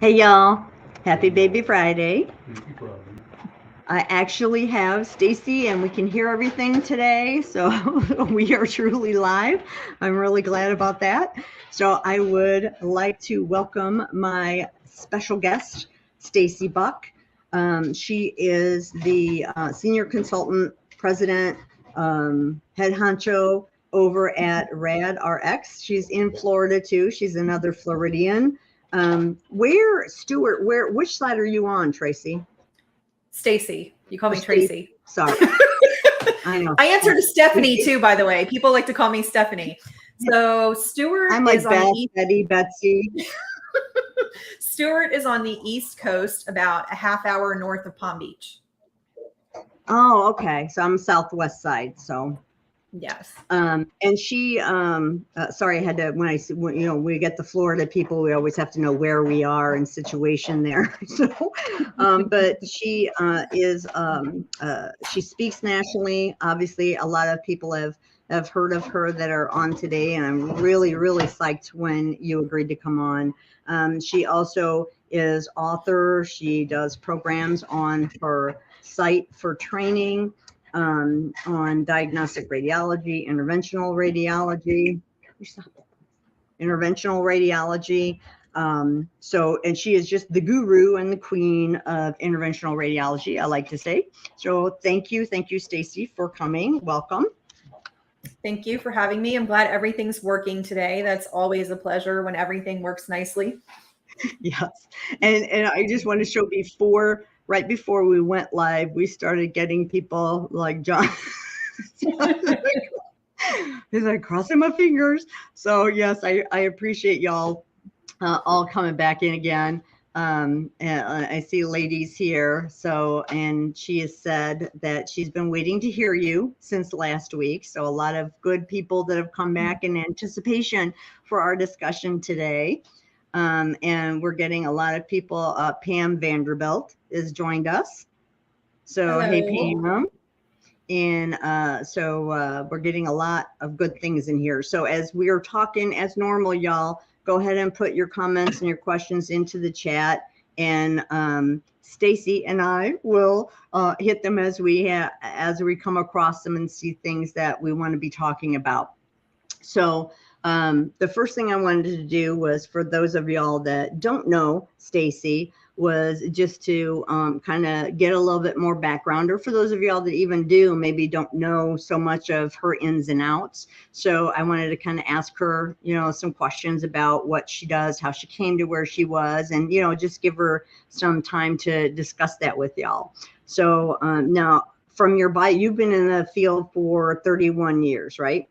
Hey y'all, happy Baby Friday. I actually have Stacie and we can hear everything today. So we are truly live. I'm really glad about that. So I would like to welcome my special guest, Stacie Buck. She is the senior consultant, president, head honcho over at RadRx. She's in Florida too. She's another Floridian. Which side are you on, Tracy? Stacie. You call me Stacie. Tracy. Sorry. I know. I answer to Stephanie too, by the way. People like to call me Stephanie. So Stuart I'm like is on Beth, the east. Betty, Betsy. Stuart is on the East Coast, about a half hour north of Palm Beach. Oh, okay. So I'm Southwest side. So yes. And she, sorry, I had to, when we get the Florida people, we always have to know where we are in situation there. So, but she she speaks nationally. Obviously, a lot of people have heard of her that are on today, and I'm really, really psyched when you agreed to come on. She also is author. She does programs on her site for training on diagnostic radiology, interventional radiology. And she is just the guru and the queen of interventional radiology, I like to say. So thank you, Stacie, for coming. Welcome. Thank you for having me. I'm glad everything's working today. That's always a pleasure when everything works nicely. Yes. And I just want to show right before we went live, we started getting people like John. He's like crossing my fingers. So yes, I appreciate y'all all coming back in again. And I see ladies here. So, and she has said that she's been waiting to hear you since last week. So a lot of good people that have come back in anticipation for our discussion today. And we're getting a lot of people. Pam Vanderbilt has joined us. So, hello. Hey, Pam. And so we're getting a lot of good things in here. So as we are talking as normal, y'all, go ahead and put your comments and your questions into the chat. And Stacie and I will hit them as we come across them and see things that we want to be talking about. So the first thing I wanted to do was, for those of y'all that don't know Stacie, was just to kind of get a little bit more background, or for those of y'all that even do, maybe don't know so much of her ins and outs. So I wanted to kind of ask her, some questions about what she does, how she came to where she was, and, just give her some time to discuss that with y'all. So now, from your bio, you've been in the field for 31 years, right?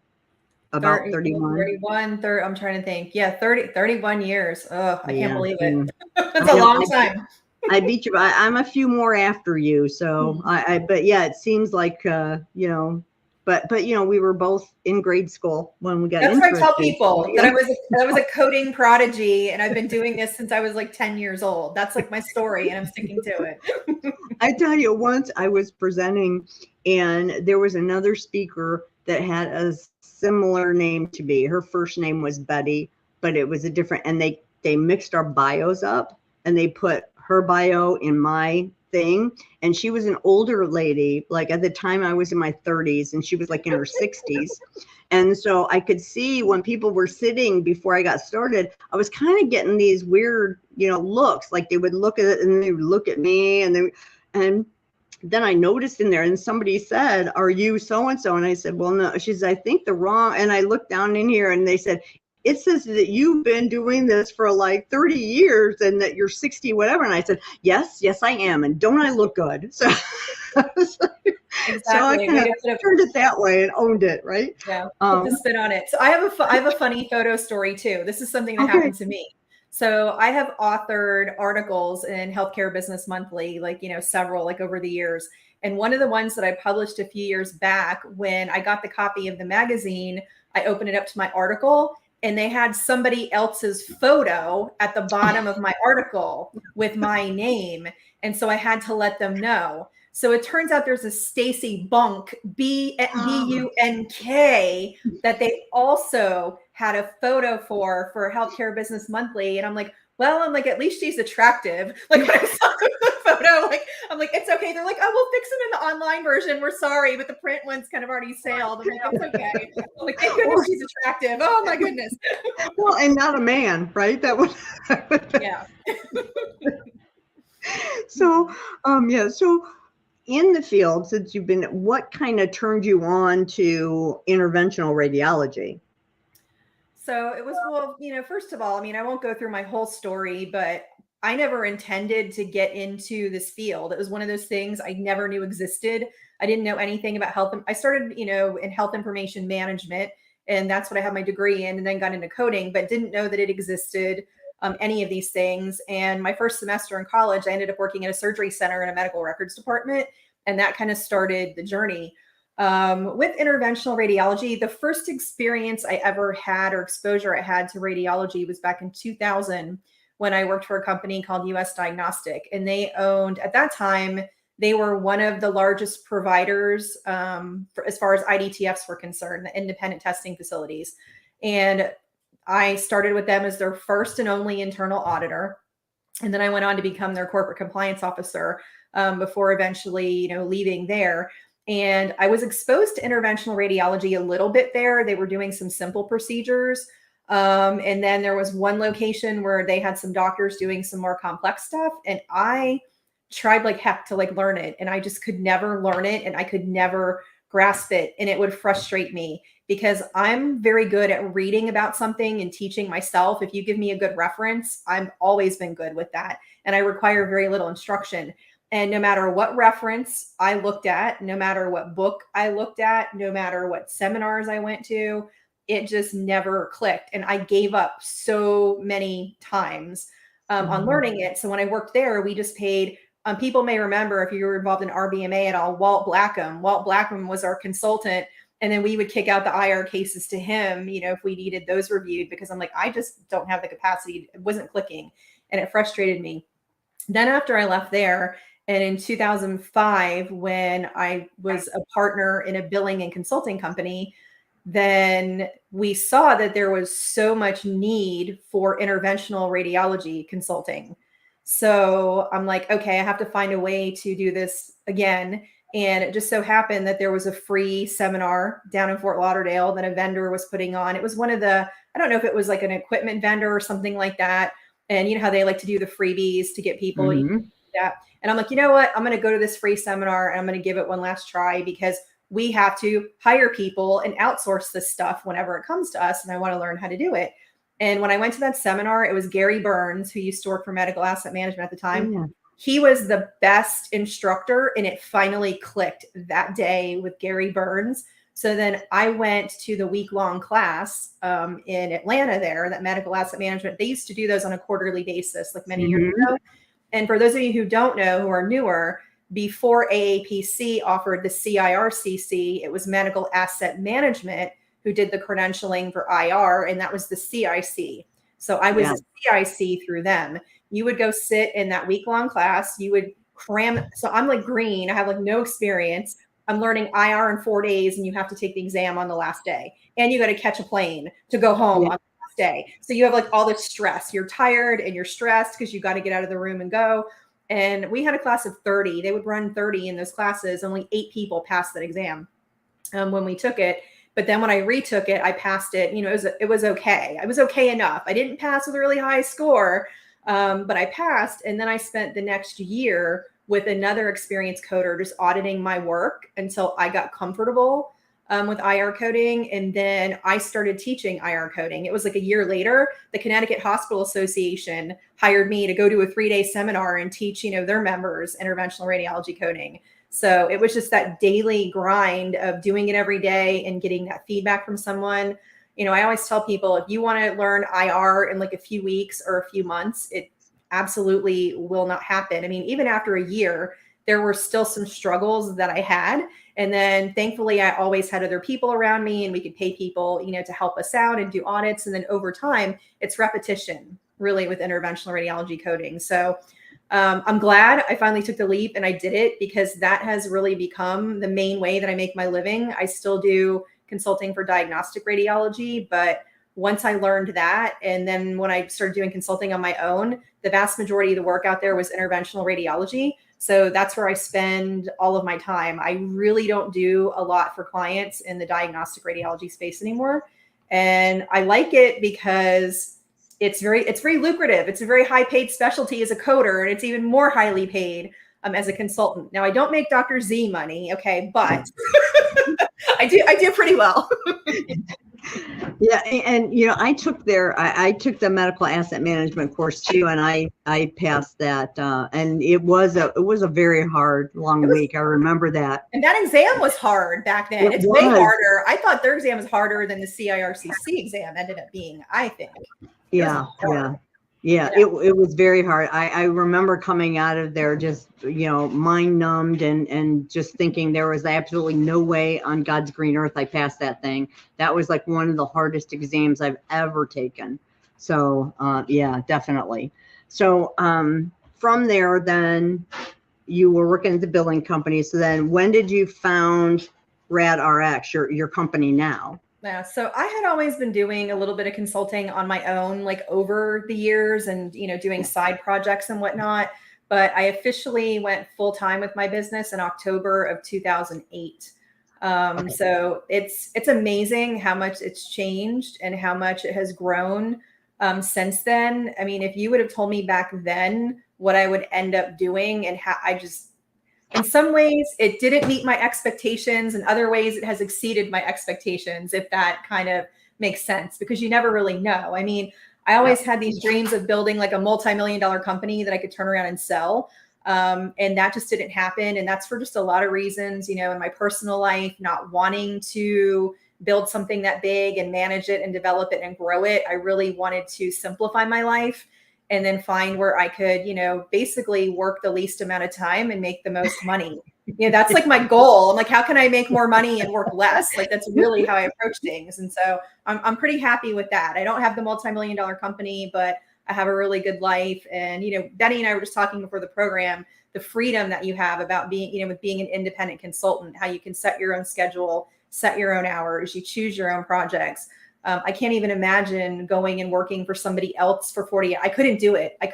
About 31. I'm trying to think. Yeah, 31 years. Oh, I can't believe it. That's a long time. I beat you. I'm a few more after you. So but yeah, it seems like, but we were both in grade school when we got That's interested. what I tell people, that I was a coding prodigy, and I've been doing this since I was like 10 years old. That's like my story, and I'm sticking to it. I tell you, once I was presenting, and there was another speaker that had a similar name to me. Her first name was Betty, but it was a different, and they mixed our bios up, and they put her bio in my thing. And she was an older lady, like at the time I was in my 30s, and she was like in her 60s. And so I could see when people were sitting before I got started, I was kind of getting these weird, looks, like they would look at it and they would look at me, and then I noticed in there, and somebody said, "Are you so-and-so?" And I said, "Well, no." She said, "I think the wrong," and I looked down in here and they said, "It says that you've been doing this for like 30 years and that you're 60, whatever." And I said, yes, I am. And don't I look good? So, exactly. So I kind of turned it that way and owned it, right? Yeah, put the spin on it. So I have a funny photo story too. This is something that happened to me. So I have authored articles in Healthcare Business Monthly, several, over the years. And one of the ones that I published a few years back, when I got the copy of the magazine, I opened it up to my article, and they had somebody else's photo at the bottom of my article with my name. And so I had to let them know. So it turns out there's a Stacie Buck, B-U-N-K, that they also had a photo for Healthcare Business Monthly. And I'm like, well, I'm like, at least she's attractive. Like when I saw the photo, like, I'm like, it's okay. They're like, oh, we'll fix it in the online version. We're sorry, but the print one's kind of already sailed. I'm like, it's okay. I'm like, thank goodness she's attractive. Oh my goodness. Well, and not a man, right? That would. Yeah. So, yeah. So, in the field, since you've been, what kind of turned you on to interventional radiology? So it was, well, first of all, I mean, I won't go through my whole story, but I never intended to get into this field. It was one of those things I never knew existed. I didn't know anything about health. I started, in health information management, and that's what I have my degree in, and then got into coding, but didn't know that it existed, any of these things. And my first semester in college, I ended up working at a surgery center in a medical records department, and that kind of started the journey. With interventional radiology, the first experience I ever had or exposure I had to radiology was back in 2000 when I worked for a company called US Diagnostic. And they owned, at that time, they were one of the largest providers as far as IDTFs were concerned, the independent testing facilities. And I started with them as their first and only internal auditor. And then I went on to become their corporate compliance officer before eventually, leaving there. And I was exposed to interventional radiology a little bit there. They were doing some simple procedures. And then there was one location where they had some doctors doing some more complex stuff. And I tried like heck to like learn it. And I just could never learn it. And I could never grasp it. And it would frustrate me because I'm very good at reading about something and teaching myself. If you give me a good reference, I've always been good with that. And I require very little instruction. And no matter what reference I looked at, no matter what book I looked at, no matter what seminars I went to, it just never clicked. And I gave up so many times on learning it. So when I worked there, we just paid, people may remember if you were involved in RBMA at all, Walt Blackham. Walt Blackham was our consultant. And then we would kick out the IR cases to him, if we needed those reviewed, because I'm like, I just don't have the capacity. It wasn't clicking and it frustrated me. Then after I left there, and in 2005, when I was a partner in a billing and consulting company, then we saw that there was so much need for interventional radiology consulting. So I'm like, okay, I have to find a way to do this again. And it just so happened that there was a free seminar down in Fort Lauderdale that a vendor was putting on. It was one of the, I don't know if it was like an equipment vendor or something like that. And you know how they like to do the freebies to get people that. And I'm like, you know what? I'm going to go to this free seminar and I'm going to give it one last try because we have to hire people and outsource this stuff whenever it comes to us. And I want to learn how to do it. And when I went to that seminar, it was Gary Burns, who used to work for Medical Asset Management at the time. Yeah. He was the best instructor, and it finally clicked that day with Gary Burns. So then I went to the week-long class in Atlanta there, that Medical Asset Management. They used to do those on a quarterly basis, like many years ago. And for those of you who don't know, who are newer, before AAPC offered the CIRCC, it was Medical Asset Management who did the credentialing for IR, and that was the CIC. So I was a CIC through them. You would go sit in that week-long class. You would cram. So I'm like green. I have like no experience. I'm learning IR in 4 days, and you have to take the exam on the last day. And you got to catch a plane to go home on the last day. So you have like all this stress. You're tired and you're stressed because you got to get out of the room and go. And we had a class of 30. They would run 30 in those classes. Only 8 people passed that exam when we took it. But then when I retook it, I passed it. It was okay. I was okay enough. I didn't pass with a really high score, but I passed. And then I spent the next year with another experienced coder just auditing my work until I got comfortable with IR coding. And then I started teaching IR coding. It was like a year later, the Connecticut Hospital Association hired me to go to a 3-day seminar and teach, their members interventional radiology coding. So it was just that daily grind of doing it every day and getting that feedback from someone. I always tell people, if you want to learn IR in like a few weeks or a few months, it absolutely will not happen. I mean, even after a year, there were still some struggles that I had. And then thankfully, I always had other people around me and we could pay people, to help us out and do audits. And then over time, it's repetition really with interventional radiology coding. So I'm glad I finally took the leap and I did it because that has really become the main way that I make my living. I still do consulting for diagnostic radiology, but once I learned that, and then when I started doing consulting on my own, the vast majority of the work out there was interventional radiology. So that's where I spend all of my time. I really don't do a lot for clients in the diagnostic radiology space anymore. And I like it because it's very lucrative. It's a very high paid specialty as a coder, and it's even more highly paid as a consultant. Now, I don't make Dr. Z money, okay, but I do pretty well. Yeah, and I took the medical asset management course too, and I passed that, and it was a very hard, long week. I remember that. And that exam was hard back then. It's way harder. I thought their exam was harder than the CIRCC exam ended up being, I think. Yeah. It was very hard. I remember coming out of there just, mind numbed and just thinking there was absolutely no way on God's green earth I passed that thing. That was like one of the hardest exams I've ever taken. So, yeah, definitely. So, from there, then you were working at the billing company. So then when did you found RadRx, your company now? Yeah, so I had always been doing a little bit of consulting on my own, like over the years, and doing side projects and whatnot. But I officially went full time with my business in October of 2008. So it's amazing how much it's changed and how much it has grown since then. I mean, if you would have told me back then what I would end up doing and how in some ways, it didn't meet my expectations. In other ways, it has exceeded my expectations, if that kind of makes sense, because you never really know. I mean, I always had these dreams of building like a multi-million-dollar company that I could turn around and sell. And that just didn't happen. And that's for just a lot of reasons, in my personal life, not wanting to build something that big and manage it and develop it and grow it. I really wanted to simplify my life and then find where I could, basically work the least amount of time and make the most money. That's like my goal. I'm like, how can I make more money and work less? Like, that's really how I approach things. And so I'm pretty happy with that. I don't have the multi-million-dollar company, but I have a really good life. And, Betty and I were just talking before the program, the freedom that you have about being, with being an independent consultant, how you can set your own schedule, set your own hours, you choose your own projects. I can't even imagine going and working for somebody else for 40. I couldn't do it. I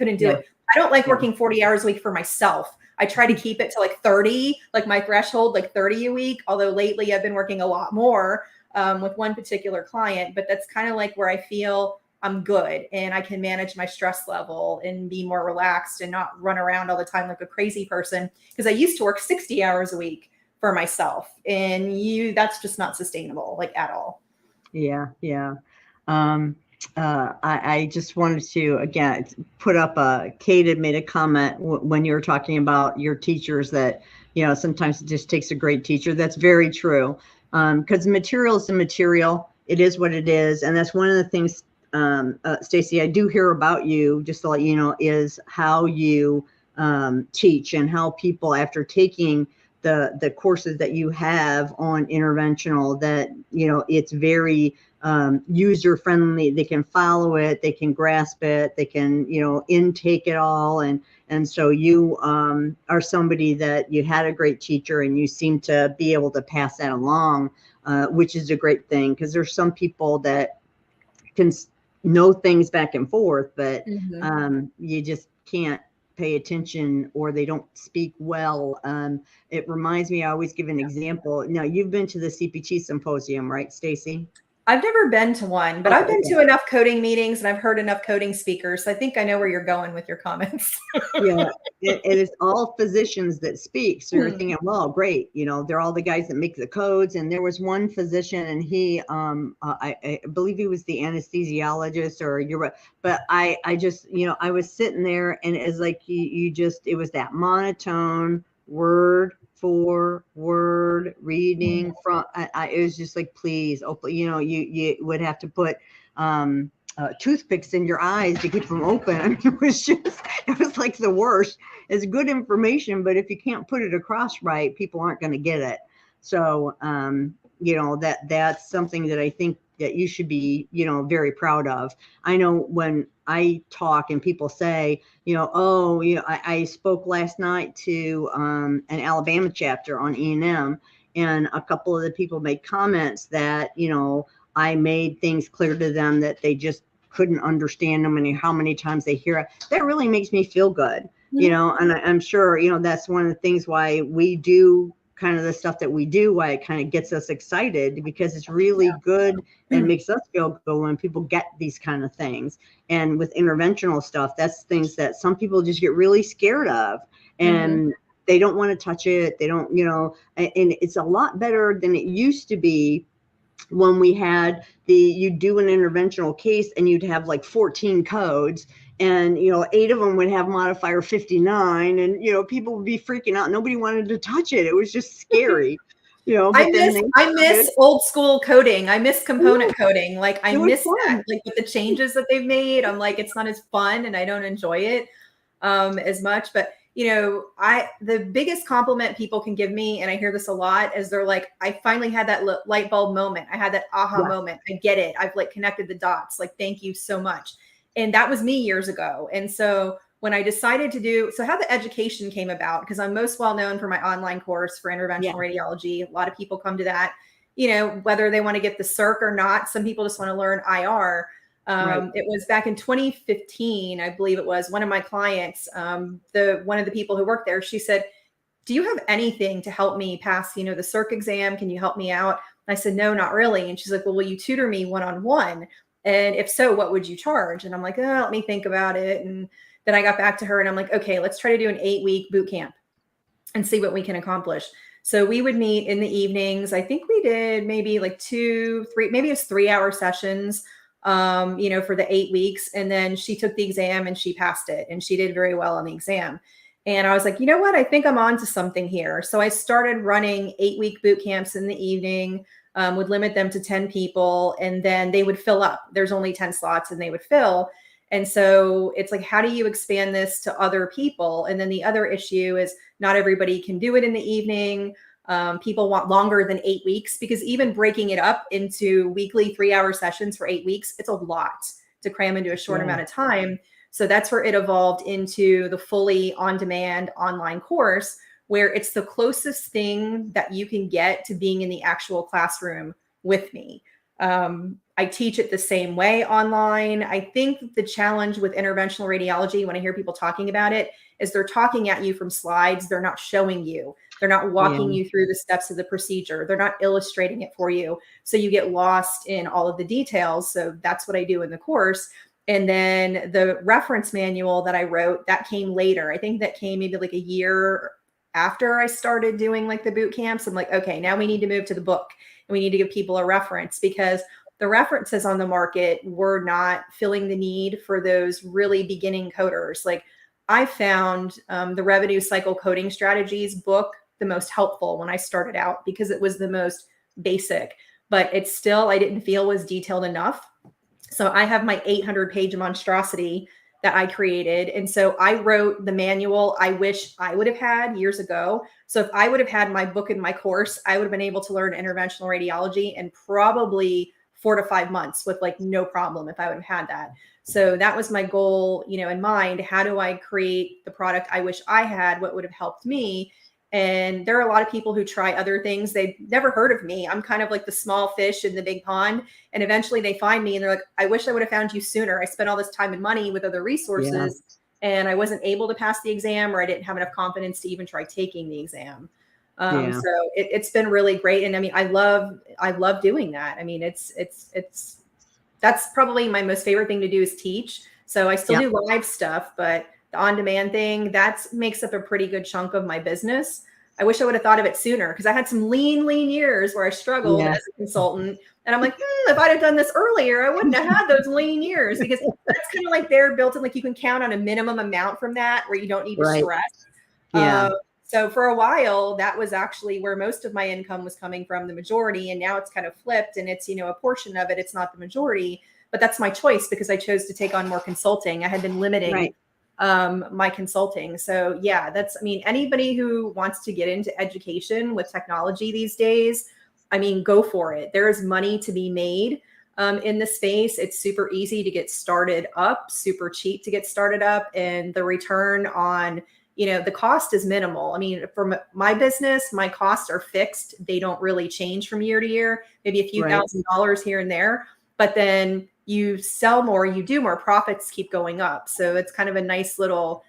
don't like working 40 hours a week for myself. I try to keep it to like 30, like my threshold, like 30 a week. Although lately I've been working a lot more with one particular client, but that's kind of like where I feel I'm good and I can manage my stress level and be more relaxed and not run around all the time like a crazy person. Because I used to work 60 hours a week for myself, and that's just not sustainable, like at all. Yeah. I just wanted to, again, put up Kate had made a comment when you were talking about your teachers that, sometimes it just takes a great teacher. That's very true. Because material is the material. It is what it is. And that's one of the things, Stacie, I do hear about you, just to let you know, is how you teach and how people, after taking the courses that you have on interventional, that it's very user friendly. They can follow it, they can grasp it, they can intake it all, and so you are somebody that you had a great teacher and you seem to be able to pass that along, which is a great thing, because there's some people that can know things back and forth, but you just can't pay attention, or they don't speak well. It reminds me, I always give an example. Now, you've been to the CPT symposium, right, Stacie? I've never been to one, but I've been to enough coding meetings and I've heard enough coding speakers. So I think I know where you're going with your comments. Yeah, it is all physicians that speak. So you're thinking, well, great. They're all the guys that make the codes. And there was one physician, and he, I believe he was the anesthesiologist, but I just, I was sitting there, and it's like it was that monotone word for word reading from. It was just like, please, you would have to put toothpicks in your eyes to keep them open. I mean, it was like the worst. It's good information, but if you can't put it across right, people aren't going to get it. So, that's something that I think that you should be, very proud of. I know when I talk and people say, I spoke last night to an Alabama chapter on E&M, and a couple of the people made comments that, I made things clear to them that they just couldn't understand them and how many times they hear it. That really makes me feel good, you know, and I'm sure, you know, that's one of the things why we do kind of the stuff that we do, why it kind of gets us excited, because it's really good and makes us feel good when people get these kind of things. And with interventional stuff, that's things that some people just get really scared of, and they don't want to touch it. They don't, you know, and it's a lot better than it used to be when we had you'd do an interventional case and you'd have like 14 codes, and, you know, 8 of them would have modifier 59, and, you know, people would be freaking out. Nobody wanted to touch it. It was just scary, you know, but I miss old school coding. I miss component coding. Like I miss that, like with the changes that they've made. I'm like, it's not as fun and I don't enjoy it as much, but you know, the biggest compliment people can give me, and I hear this a lot, is they're like, I finally had that light bulb moment. I had that aha moment. I get it. I've like connected the dots. Like, thank you so much. And that was me years ago. And so when I decided to do, so how the education came about, because I'm most well known for my online course for interventional radiology. A lot of people come to that, you know, whether they want to get the CERC or not. Some people just want to learn IR. It was back in 2015, I believe it was, one of my clients, one of the people who worked there, she said, do you have anything to help me pass, you know, the CERC exam? Can you help me out? And I said, no, not really. And she's like, well, will you tutor me one-on-one? And if so, what would you charge? And I'm like, oh, let me think about it. And then I got back to her and I'm like, okay, let's try to do an 8-week boot camp and see what we can accomplish. So we would meet in the evenings. I think we did maybe like 2, 3, maybe it was 3-hour sessions, you know, for the 8 weeks. And then she took the exam and she passed it, and she did very well on the exam. And I was like, you know what? I think I'm on to something here. So I started running 8-week boot camps in the evening, would limit them to 10 people, and then they would fill up. There's only 10 slots and they would fill. And so it's like, how do you expand this to other people? And then the other issue is not everybody can do it in the evening. People want longer than 8 weeks, because even breaking it up into weekly 3-hour sessions for 8 weeks, it's a lot to cram into a short amount of time. So that's where it evolved into the fully on-demand online course, where it's the closest thing that you can get to being in the actual classroom with me. I teach it the same way online. I think the challenge with interventional radiology, when I hear people talking about it, is they're talking at you from slides. They're not showing you. They're not walking you through the steps of the procedure. They're not illustrating it for you. So you get lost in all of the details. So that's what I do in the course. And then the reference manual that I wrote, that came later. I think that came maybe like a year after I started doing like the boot camps. I'm like, okay, now we need to move to the book, and we need to give people a reference, because the references on the market were not filling the need for those really beginning coders. Like I found the revenue cycle coding strategies book the most helpful when I started out, because it was the most basic, but it's still, I didn't feel was detailed enough. So I have my 800-page monstrosity that I created. And so I wrote the manual I wish I would have had years ago. So if I would have had my book and my course, I would have been able to learn interventional radiology in probably 4 to 5 months with like no problem if I would have had that. So that was my goal, you know, in mind. How do I create the product I wish I had? What would have helped me? And there are a lot of people who try other things. They've never heard of me. I'm kind of like the small fish in the big pond. And eventually they find me and they're like, I wish I would have found you sooner. I spent all this time and money with other resources and I wasn't able to pass the exam, or I didn't have enough confidence to even try taking the exam. So it's been really great. And I mean, I love doing that. I mean, that's probably my most favorite thing to do is teach. So I still do live stuff, but the on-demand thing, that makes up a pretty good chunk of my business. I wish I would have thought of it sooner, because I had some lean years where I struggled as a consultant. And I'm like, if I'd have done this earlier, I wouldn't have had those lean years, because that's kind of like they're built in, like you can count on a minimum amount from that where you don't need to stress. So for a while, that was actually where most of my income was coming from, the majority. And now it's kind of flipped, and it's, you know, a portion of it. It's not the majority, but that's my choice, because I chose to take on more consulting. I had been limiting my consulting. So yeah, that's, I mean, anybody who wants to get into education with technology these days, I mean, go for it. There is money to be made in the space. It's super easy to get started up, super cheap to get started up. And the return on the cost is minimal. I mean, for my business, my costs are fixed. They don't really change from year to year, maybe a few $1,000s here and there. But then you sell more, you do more, profits keep going up. So it's kind of a nice little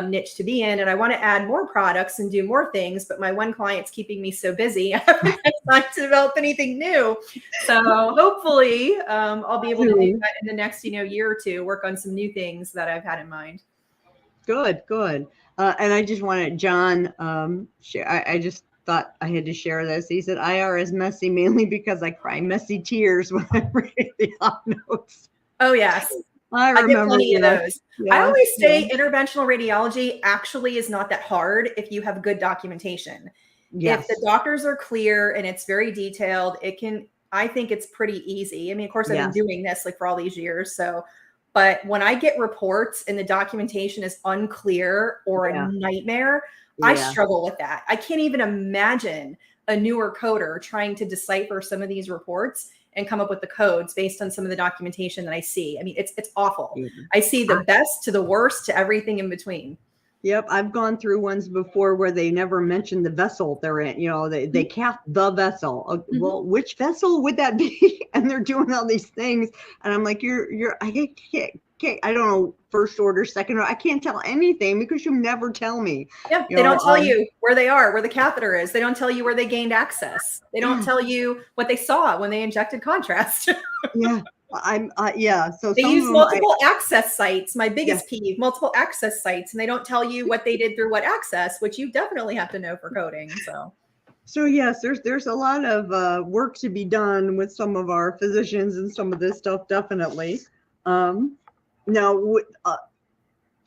niche to be in. And I want to add more products and do more things, but my one client's keeping me so busy. I haven't had time to develop anything new. So hopefully I'll be able to do that in the next, year or two, work on some new things that I've had in mind. Good. And I just wanted John, I just thought I had to share this. He said, IR is messy mainly because I cry messy tears when I read the op notes. Oh, yes. I remember get plenty of those. Yeah, I always say interventional radiology actually is not that hard if you have good documentation. Yes. If the doctors are clear and it's very detailed, I think it's pretty easy. I mean, of course, I've been doing this like for all these years. But when I get reports and the documentation is unclear or a nightmare, I struggle with that. I can't even imagine a newer coder trying to decipher some of these reports and come up with the codes based on some of the documentation that I see. I mean, it's awful. I see the best to the worst to everything in between. Yep. I've gone through ones before where they never mentioned the vessel they're in, they cap the vessel. Well, which vessel would that be? And they're doing all these things. And I'm like, I don't know, first order, second order. I can't tell anything because you never tell me. Yeah, they don't tell you where they are, where the catheter is. They don't tell you where they gained access. They don't tell you what they saw when they injected contrast. Yeah. So they use multiple access sites. My biggest peeve, multiple access sites, and they don't tell you what they did through what access, which you definitely have to know for coding. So yes, there's a lot of work to be done with some of our physicians and some of this stuff, definitely. Now,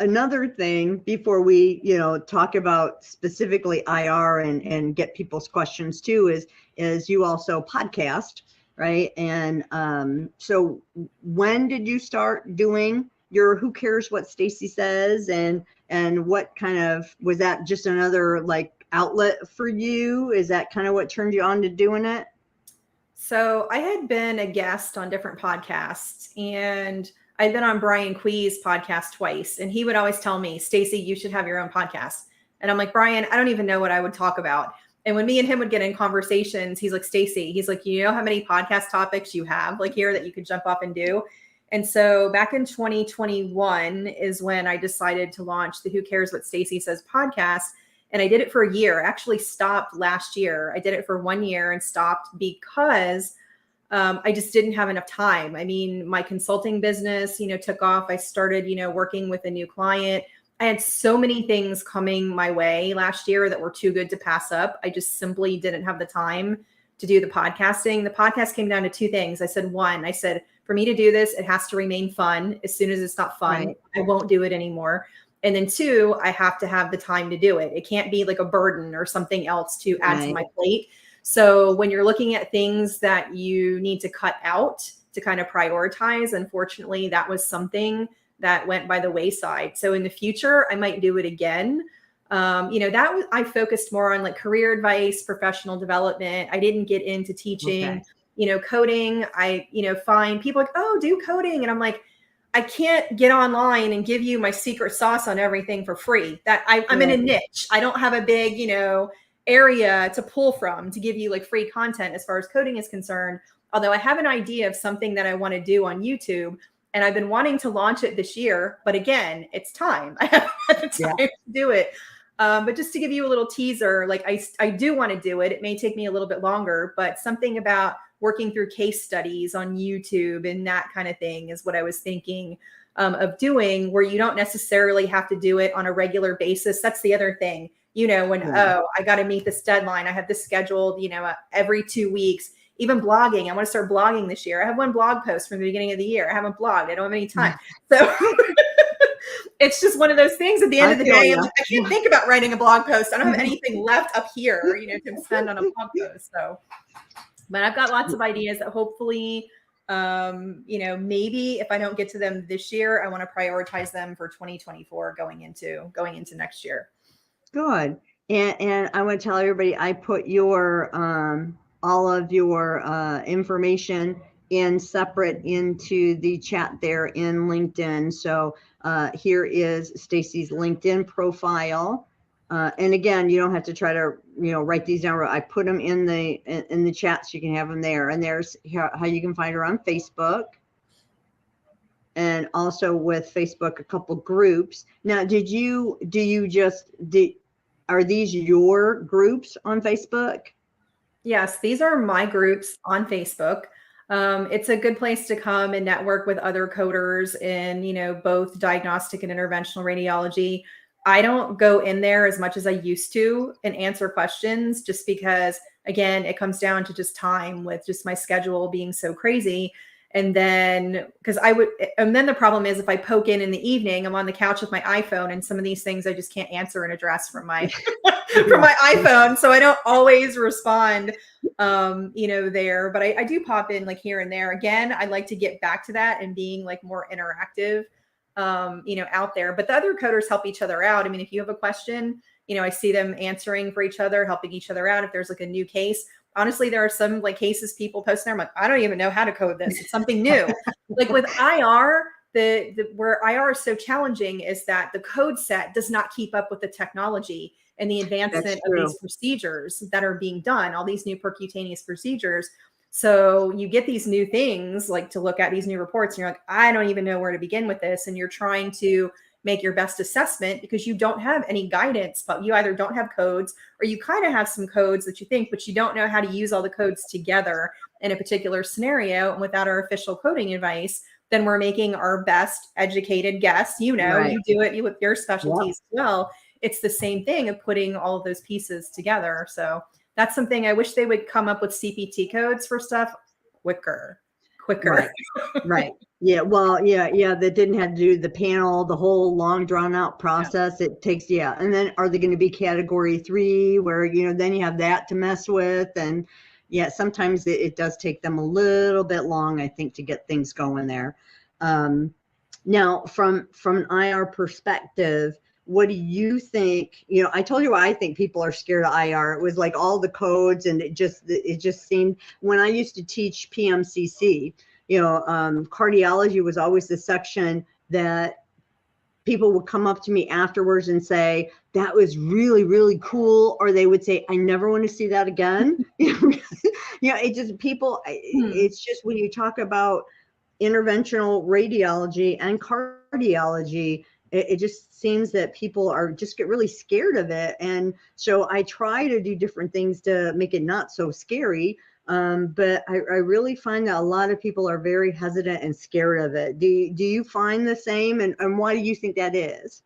another thing before we, talk about specifically IR and get people's questions too, is you also podcast, right? And so when did you start doing your Who Cares What Stacie Says, and what kind of, was that just another like outlet for you? Is that kind of what turned you on to doing it? So I had been a guest on different podcasts, and I'd been on Brian Quee's podcast twice, and he would always tell me, Stacie, you should have your own podcast. And I'm like, Brian, I don't even know what I would talk about. And when me and him would get in conversations, he's like, Stacie, he's like, you know how many podcast topics you have like here that you could jump up and do? And so back in 2021 is when I decided to launch the Who Cares What Stacie Says podcast. And I did it for a year. I actually stopped last year. I did it for 1 year and stopped because I just didn't have enough time. I mean, my consulting business, took off. I started, working with a new client. I had so many things coming my way last year that were too good to pass up. I just simply didn't have the time to do the podcasting. The podcast came down to two things. I said, for me to do this, it has to remain fun. As soon as it's not fun, I won't do it anymore. And then two, I have to have the time to do it. It can't be like a burden or something else to add to my plate. So when you're looking at things that you need to cut out to kind of prioritize, unfortunately, that was something that went by the wayside. So in the future, I might do it again. I focused more on like career advice, professional development. I didn't get into teaching, coding. I, find people like, oh, do coding. And I'm like, I can't get online and give you my secret sauce on everything for free. That I'm in a niche. I don't have a big, area to pull from to give you like free content as far as coding is concerned. Although I have an idea of something that I want to do on YouTube, and I've been wanting to launch it this year, but again, it's time. I haven't had the time to do it. But just to give you a little teaser, like I do want to do it. It may take me a little bit longer, but something about working through case studies on YouTube and that kind of thing is what I was thinking of doing, where you don't necessarily have to do it on a regular basis. That's the other thing. I got to meet this deadline. I have this scheduled, every 2 weeks. Even blogging, I want to start blogging this year. I have one blog post from the beginning of the year. I haven't blogged. I don't have any time. So it's just one of those things at the end of the day. I can't think about writing a blog post. I don't have anything left up here, to spend on a blog post. So, but I've got lots of ideas that hopefully, maybe if I don't get to them this year, I want to prioritize them for 2024 going into next year. Good. And I want to tell everybody, I put your, all of your information in separate into the chat there in LinkedIn. So here is Stacie's LinkedIn profile. And again, you don't have to try to, write these down. I put them in the chat so you can have them there. And there's how you can find her on Facebook. And also with Facebook, a couple groups. Now, are these your groups on Facebook? Yes, these are my groups on Facebook. It's a good place to come and network with other coders in, both diagnostic and interventional radiology. I don't go in there as much as I used to and answer questions just because, again, it comes down to just time with just my schedule being so crazy. And then the problem is if I poke in the evening, I'm on the couch with my iPhone, and some of these things I just can't answer and address from my from my iPhone. So I don't always respond, there, but I do pop in like here and there. Again, I like to get back to that and being like more interactive, out there. But the other coders help each other out. I mean, if you have a question, I see them answering for each other, helping each other out. If there's like a new case, honestly, there are some like cases people post there. I'm like, I don't even know how to code this. It's something new. Like with IR, where IR is so challenging is that the code set does not keep up with the technology and the advancement of these procedures that are being done, all these new percutaneous procedures. So you get these new things like to look at these new reports and you're like, I don't even know where to begin with this. And you're trying to make your best assessment because you don't have any guidance, but you either don't have codes or you kind of have some codes that you think, but you don't know how to use all the codes together in a particular scenario. And without our official coding advice, then we're making our best educated guess. Right. You do it with your specialties as well. It's the same thing of putting all of those pieces together. So that's something I wish they would come up with CPT codes for stuff quicker. Right. Yeah. Well, yeah. That didn't have to do the panel, the whole long drawn out process. It takes, And then are they going to be category 3 where, then you have that to mess with? And sometimes it does take them a little bit long, I think, to get things going there. Now from an IR perspective, what do you think? I told you why I think people are scared of IR. It was like all the codes, and it just seemed, when I used to teach PMCC, cardiology was always the section that people would come up to me afterwards and say, that was really, really cool. Or they would say, I never want to see that again. It just, people, it's just when you talk about interventional radiology and cardiology, it just seems that people get really scared of it. And so I try to do different things to make it not so scary. But I really find that a lot of people are very hesitant and scared of it. Do you find the same? And why do you think that is?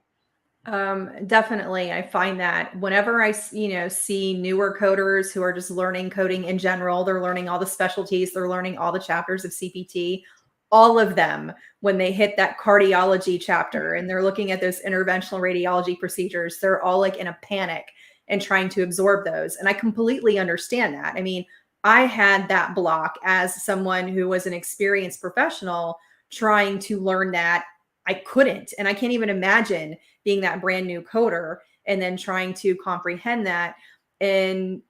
Definitely. I find that whenever I, see newer coders who are just learning coding in general, they're learning all the specialties, they're learning all the chapters of CPT, all of them, when they hit that cardiology chapter and they're looking at those interventional radiology procedures, they're all like in a panic and trying to absorb those. And I completely understand that. I mean, I had that block as someone who was an experienced professional trying to learn that. I couldn't. And I can't even imagine being that brand new coder and then trying to comprehend that. And,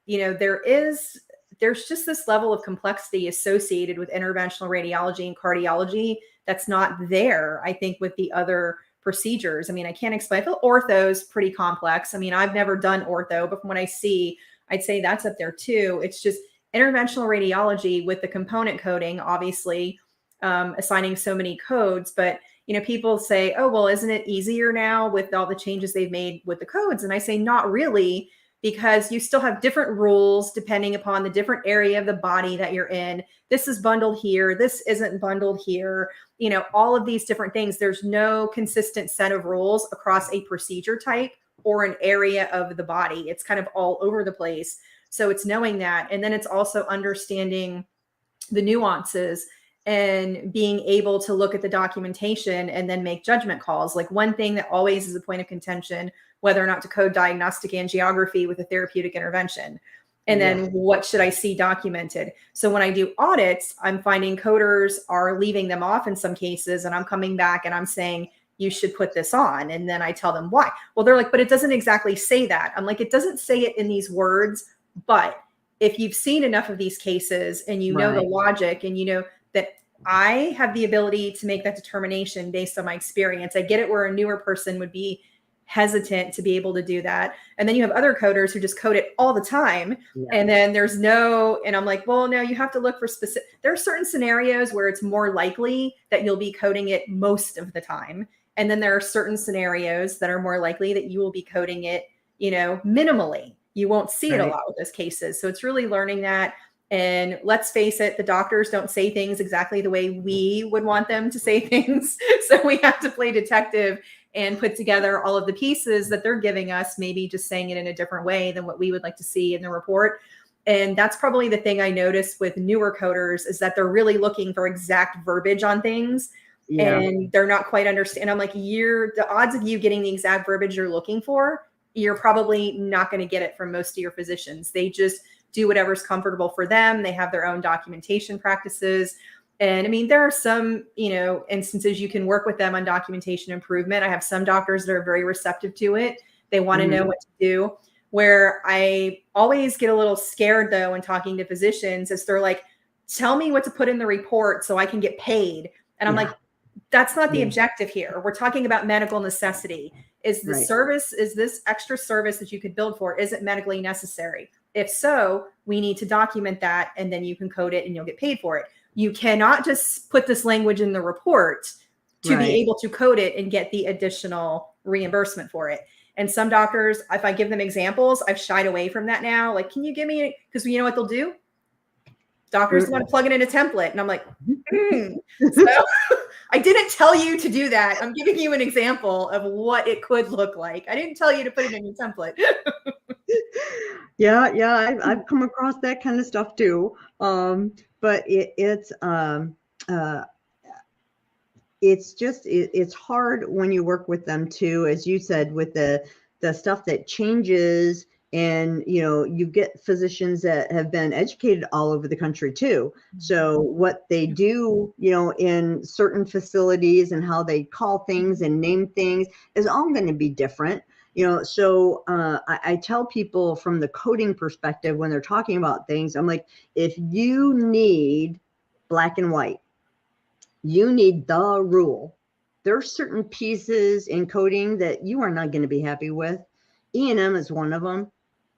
there's just this level of complexity associated with interventional radiology and cardiology that's not there, I think, with the other procedures. I mean, I can't explain. I feel ortho is pretty complex. I mean, I've never done ortho, but from what I see, I'd say that's up there too. It's just interventional radiology with the component coding, obviously, assigning so many codes. But, people say, oh, well, isn't it easier now with all the changes they've made with the codes? And I say, not really, because you still have different rules depending upon the different area of the body that you're in. This is bundled here. This isn't bundled here. All of these different things. There's no consistent set of rules across a procedure type or an area of the body. It's kind of all over the place. So it's knowing that. And then it's also understanding the nuances and being able to look at the documentation and then make judgment calls. Like one thing that always is a point of contention, whether or not to code diagnostic angiography with a therapeutic intervention. And then what should I see documented? So when I do audits, I'm finding coders are leaving them off in some cases, and I'm coming back and I'm saying, you should put this on. And then I tell them why. Well, they're like, but it doesn't exactly say that. I'm like, it doesn't say it in these words, but if you've seen enough of these cases and know the logic and that I have the ability to make that determination based on my experience. I get it where a newer person would be hesitant to be able to do that. And then you have other coders who just code it all the time. Yeah. And then there's no, and I'm like, well, no, you have to look for specific, there are certain scenarios where it's more likely that you'll be coding it most of the time. And then there are certain scenarios that are more likely that you will be coding it, minimally. You won't see it a lot with those cases. So it's really learning that. And let's face it, the doctors don't say things exactly the way we would want them to say things. So we have to play detective and put together all of the pieces that they're giving us, maybe just saying it in a different way than what we would like to see in the report. And that's probably the thing I noticed with newer coders, is that they're really looking for exact verbiage on things. Yeah. And they're not quite understanding. I'm like, the odds of you getting the exact verbiage you're looking for, you're probably not going to get it from most of your physicians. They just do whatever's comfortable for them. They have their own documentation practices. And I mean, there are some, instances you can work with them on documentation improvement. I have some doctors that are very receptive to it. They want to know what to do. Where I always get a little scared, though, when talking to physicians, is they're like, tell me what to put in the report so I can get paid. And I'm like, that's not the objective here. We're talking about medical necessity. Is the service, is this extra service that you could build for, is it medically necessary? If so, we need to document that, and then you can code it and you'll get paid for it. You cannot just put this language in the report to be able to code it and get the additional reimbursement for it. And some doctors, if I give them examples, I've shied away from that now. Like, can you give me, because you know what they'll do? Doctors want to plug it in a template. And I'm like, So I didn't tell you to do that. I'm giving you an example of what it could look like. I didn't tell you to put it in your template. Yeah, I've come across that kind of stuff too. But it's hard when you work with them too, as you said, with the stuff that changes. And, you get physicians that have been educated all over the country too. So what they do, in certain facilities and how they call things and name things is all going to be different. So I tell people from the coding perspective, when they're talking about things, I'm like, if you need black and white, you need the rule. There are certain pieces in coding that you are not going to be happy with. E&M is one of them.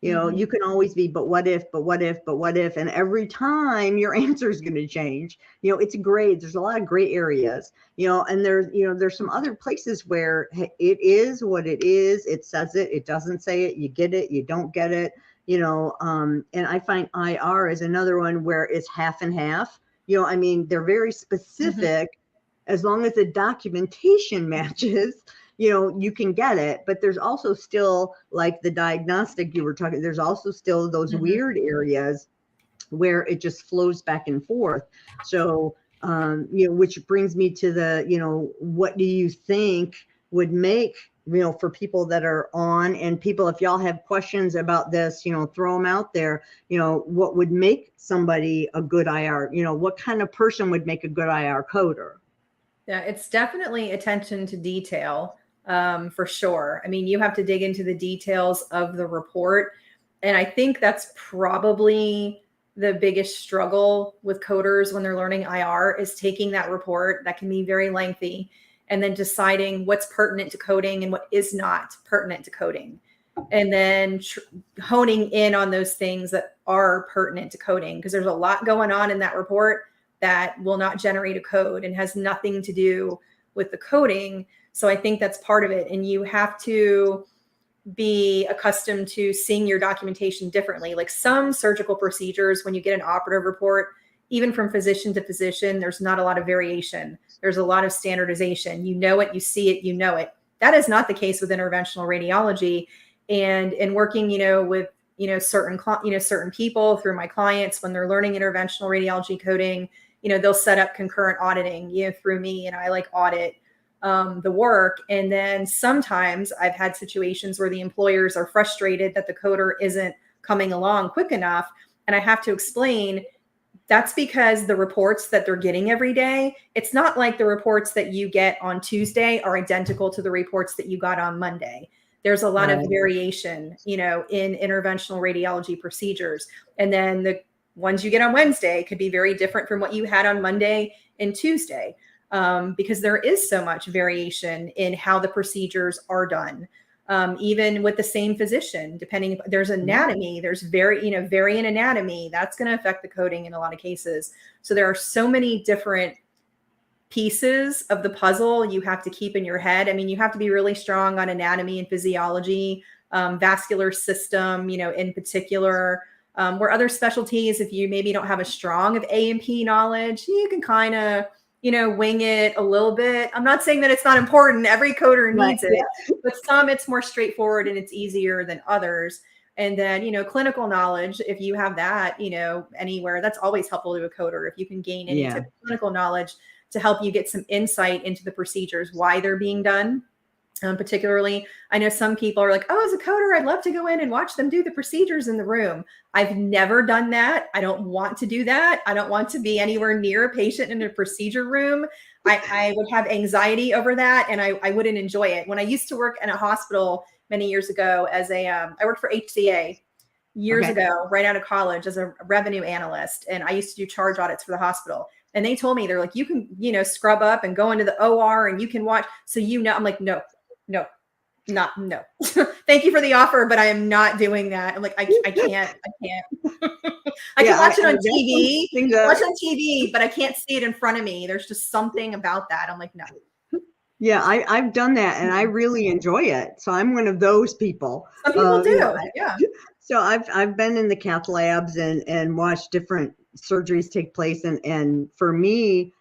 You can always be, but what if, and every time your answer is going to change. It's great. There's a lot of gray areas, and there's some other places where it is what it is. It says it, it doesn't say it. You get it, you don't get it, and I find IR is another one where it's half and half. They're very specific. As long as the documentation matches, you can get it. But there's also still, like the diagnostic you were talking, there's also still those weird areas where it just flows back and forth. So, which brings me to the, what do you think would make, for people that are on, and people, if y'all have questions about this, throw them out there. What would make somebody a good IR? What kind of person would make a good IR coder? Yeah, it's definitely attention to detail, for sure. You have to dig into the details of the report. And I think that's probably the biggest struggle with coders when they're learning IR, is taking that report that can be very lengthy and then deciding what's pertinent to coding and what is not pertinent to coding. And then honing in on those things that are pertinent to coding, because there's a lot going on in that report that will not generate a code and has nothing to do with the coding. So I think that's part of it. And you have to be accustomed to seeing your documentation differently. Like some surgical procedures, when you get an operative report, even from physician to physician, there's not a lot of variation. There's a lot of standardization. You know it, you see it, you know it. That is not the case with interventional radiology. And in working, with certain people through my clients, when they're learning interventional radiology coding, they'll set up concurrent auditing, through me, and I audit the work. And then sometimes I've had situations where the employers are frustrated that the coder isn't coming along quick enough. And I have to explain that's because the reports that they're getting every day, it's not like the reports that you get on Tuesday are identical to the reports that you got on Monday. There's a lot of variation, in interventional radiology procedures. And then the ones you get on Wednesday could be very different from what you had on Monday and Tuesday, because there is so much variation in how the procedures are done. even with the same physician, depending, there's anatomy, there's variant anatomy, that's going to affect the coding in a lot of cases. So there are so many different pieces of the puzzle you have to keep in your head. I mean, you have to be really strong on anatomy and physiology, vascular system, in particular, where other specialties, if you maybe don't have a strong of A&P knowledge, you can kind of, wing it a little bit. I'm not saying that it's not important. Every coder needs it, but some it's more straightforward and it's easier than others. And then, clinical knowledge, if you have that, anywhere, that's always helpful to a coder. If you can gain any type of clinical knowledge to help you get some insight into the procedures, why they're being done. Particularly, I know some people are like, oh, as a coder, I'd love to go in and watch them do the procedures in the room. I've never done that. I don't want to do that. I don't want to be anywhere near a patient in a procedure room. I would have anxiety over that, and I wouldn't enjoy it. When I used to work in a hospital many years ago I worked for HCA years ago, right out of college, as a revenue analyst. And I used to do charge audits for the hospital. And they told me, they're like, you can, scrub up and go into the OR and you can watch. So, I'm like, no. Thank you for the offer, but I am not doing that. I'm like, I can't. I can watch it on TV, but I can't see it in front of me. There's just something about that. I'm like, no. Yeah, I've done that and I really enjoy it. So I'm one of those people. Some people do. Yeah. So I've been in the cath labs and watched different surgeries take place. And for me,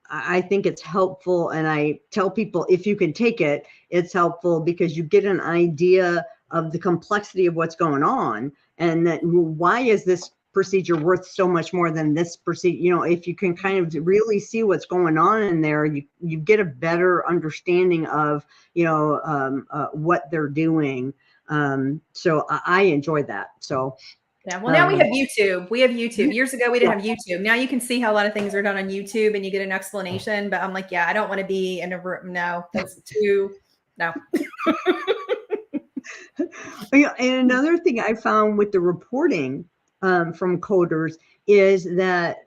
I think it's helpful. And I tell people, if you can take it, it's helpful because you get an idea of the complexity of what's going on. And that, why is this procedure worth so much more than this procedure? If you can kind of really see what's going on in there, you get a better understanding of, what they're doing. So I enjoy that. So yeah. Well, now we have YouTube. Years ago, we didn't have YouTube. Now you can see how a lot of things are done on YouTube and you get an explanation, but I'm like, I don't want to be in a room. No, that's no. And another thing I found with the reporting from coders is that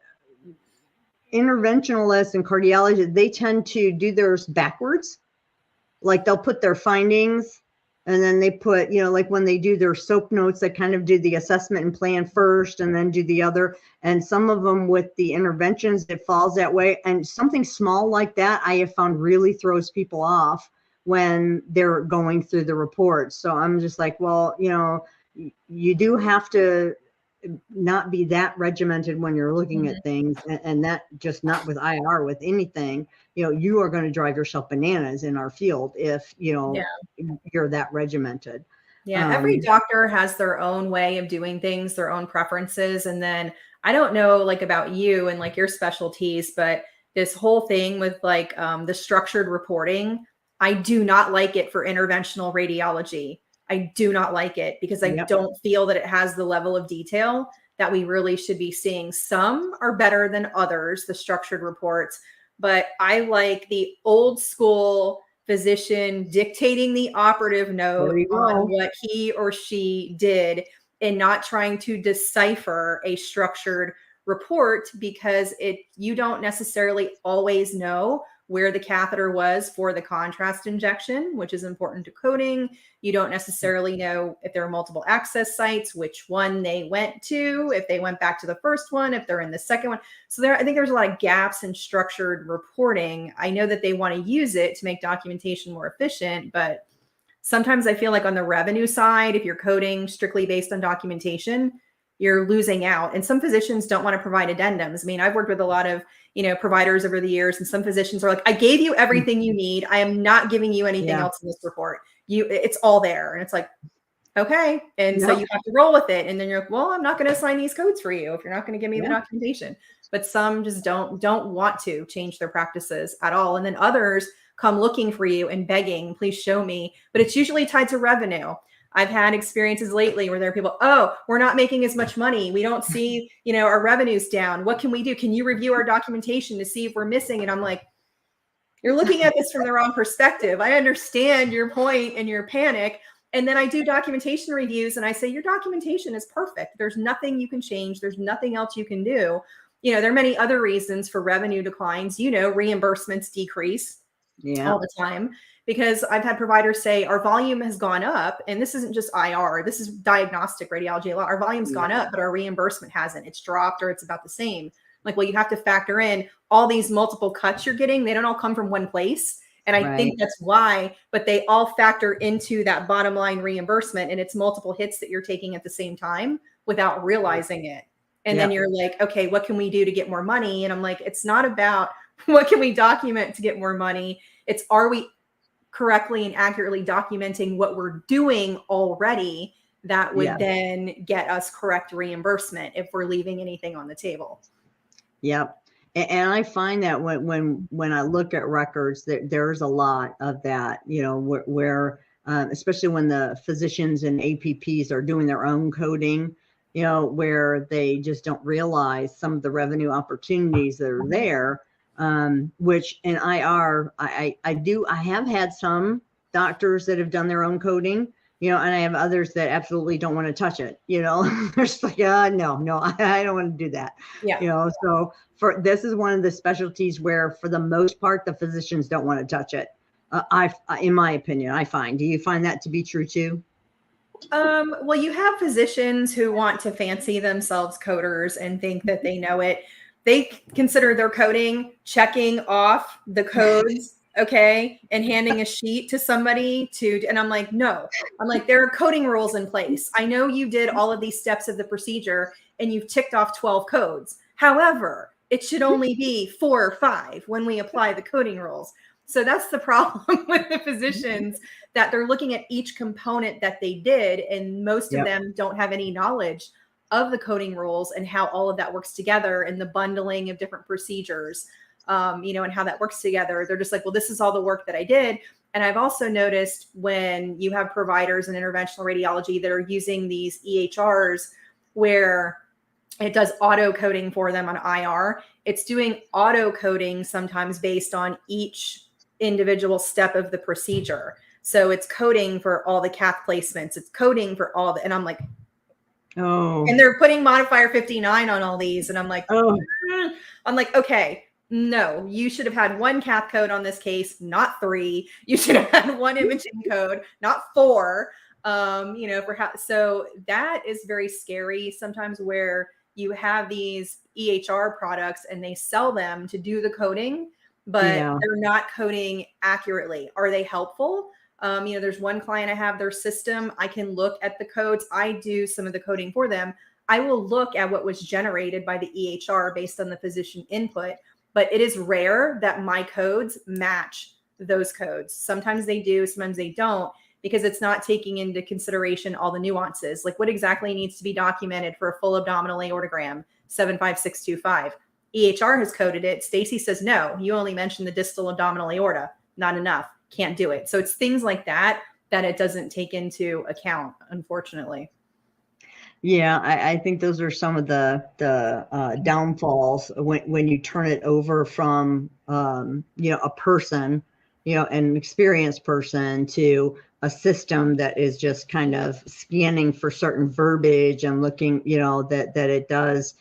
interventionalists and cardiologists, they tend to do theirs backwards. Like they'll put their findings and then they put, like when they do their SOAP notes, they kind of do the assessment and plan first and then do the other. And some of them with the interventions, it falls that way. And something small like that, I have found really throws people off when they're going through the reports. So I'm just like, well, you do have to not be that regimented when you're looking at things, and that just not with IR, with anything, you are going to drive yourself bananas in our field if you're that regimented. Yeah, every doctor has their own way of doing things, their own preferences. And then I don't know like about you and like your specialties, but this whole thing with like the structured reporting, I do not like it for interventional radiology. I do not like it because I don't feel that it has the level of detail that we really should be seeing. Some are better than others, the structured reports, but I like the old school physician dictating the operative note on what he or she did and not trying to decipher a structured report, because you don't necessarily always know where the catheter was for the contrast injection, which is important to coding. You don't necessarily know if there are multiple access sites, which one they went to, if they went back to the first one, if they're in the second one. So I think there's a lot of gaps in structured reporting. I know that they want to use it to make documentation more efficient, but sometimes I feel like on the revenue side, if you're coding strictly based on documentation, you're losing out. And some physicians don't want to provide addendums. I mean, I've worked with a lot of, providers over the years, and some physicians are like, I gave you everything you need. I am not giving you anything else in this report. It's all there. And it's like, okay. And so you have to roll with it. And then you're like, well, I'm not going to assign these codes for you if you're not going to give me the documentation. But some just don't want to change their practices at all. And then others come looking for you and begging, please show me. But it's usually tied to revenue. I've had experiences lately where there are people, oh, we're not making as much money. We don't see, our revenue's down. What can we do? Can you review our documentation to see if we're missing? And I'm like, you're looking at this from the wrong perspective. I understand your point and your panic. And then I do documentation reviews and I say, your documentation is perfect. There's nothing you can change. There's nothing else you can do. There are many other reasons for revenue declines. Reimbursements decrease all the time, because I've had providers say our volume has gone up, and this isn't just IR, this is diagnostic radiology a lot. Our volume's gone up, but our reimbursement hasn't. It's dropped or it's about the same. Like, well, you have to factor in all these multiple cuts you're getting. They don't all come from one place. And I think that's why, but they all factor into that bottom line reimbursement, and it's multiple hits that you're taking at the same time without realizing it. And then you're like, okay, what can we do to get more money? And I'm like, it's not about what can we document to get more money. It's, are we correctly and accurately documenting what we're doing already that would then get us correct reimbursement if we're leaving anything on the table. Yep. And I find that when I look at records, that there's a lot of that, you know, where especially when the physicians and APPs are doing their own coding, you know, where they just don't realize some of the revenue opportunities that are there, which in IR, I have had some doctors that have done their own coding, you know, and I have others that absolutely don't want to touch it. You know, they're just like, no, I don't want to do that. Yeah. You know, so this is one of the specialties where for the most part, the physicians don't want to touch it. In my opinion, I find, do you find that to be true too? Well, you have physicians who want to fancy themselves coders and think that they know it. They consider their coding checking off the codes, okay, and handing a sheet to somebody and I'm like, no. I'm like, there are coding rules in place. I know you did all of these steps of the procedure and you've ticked off 12 codes. However, it should only be 4 or 5 when we apply the coding rules. So that's the problem with the physicians, that they're looking at each component that they did, and most of them don't have any knowledge of the coding rules and how all of that works together and the bundling of different procedures, you know, and how that works together. They're just like, well, this is all the work that I did. And I've also noticed when you have providers in interventional radiology that are using these EHRs where it does auto coding for them on IR, it's doing auto coding sometimes based on each individual step of the procedure. So it's coding for all the cath placements. It's coding for all the, and I'm like, oh, and they're putting modifier 59 on all these. And I'm like, I'm like, okay, no, you should have had 1 cath code on this case, not 3. You should have had 1 imaging code, not 4. You know, so that is very scary sometimes, where you have these EHR products and they sell them to do the coding, but they're not coding accurately. Are they helpful? You know, there's one client I have, their system, I can look at the codes. I do some of the coding for them. I will look at what was generated by the EHR based on the physician input, but it is rare that my codes match those codes. Sometimes they do, sometimes they don't, because it's not taking into consideration all the nuances. Like, what exactly needs to be documented for a full abdominal aortogram, 75625. EHR has coded it. Stacie says, no, you only mentioned the distal abdominal aorta. Not enough. Can't do it. So it's things like that it doesn't take into account, unfortunately. Yeah, I think those are some of the downfalls when you turn it over from you know, a person, you know, an experienced person, to a system that is just kind of scanning for certain verbiage and looking, you know, that it does,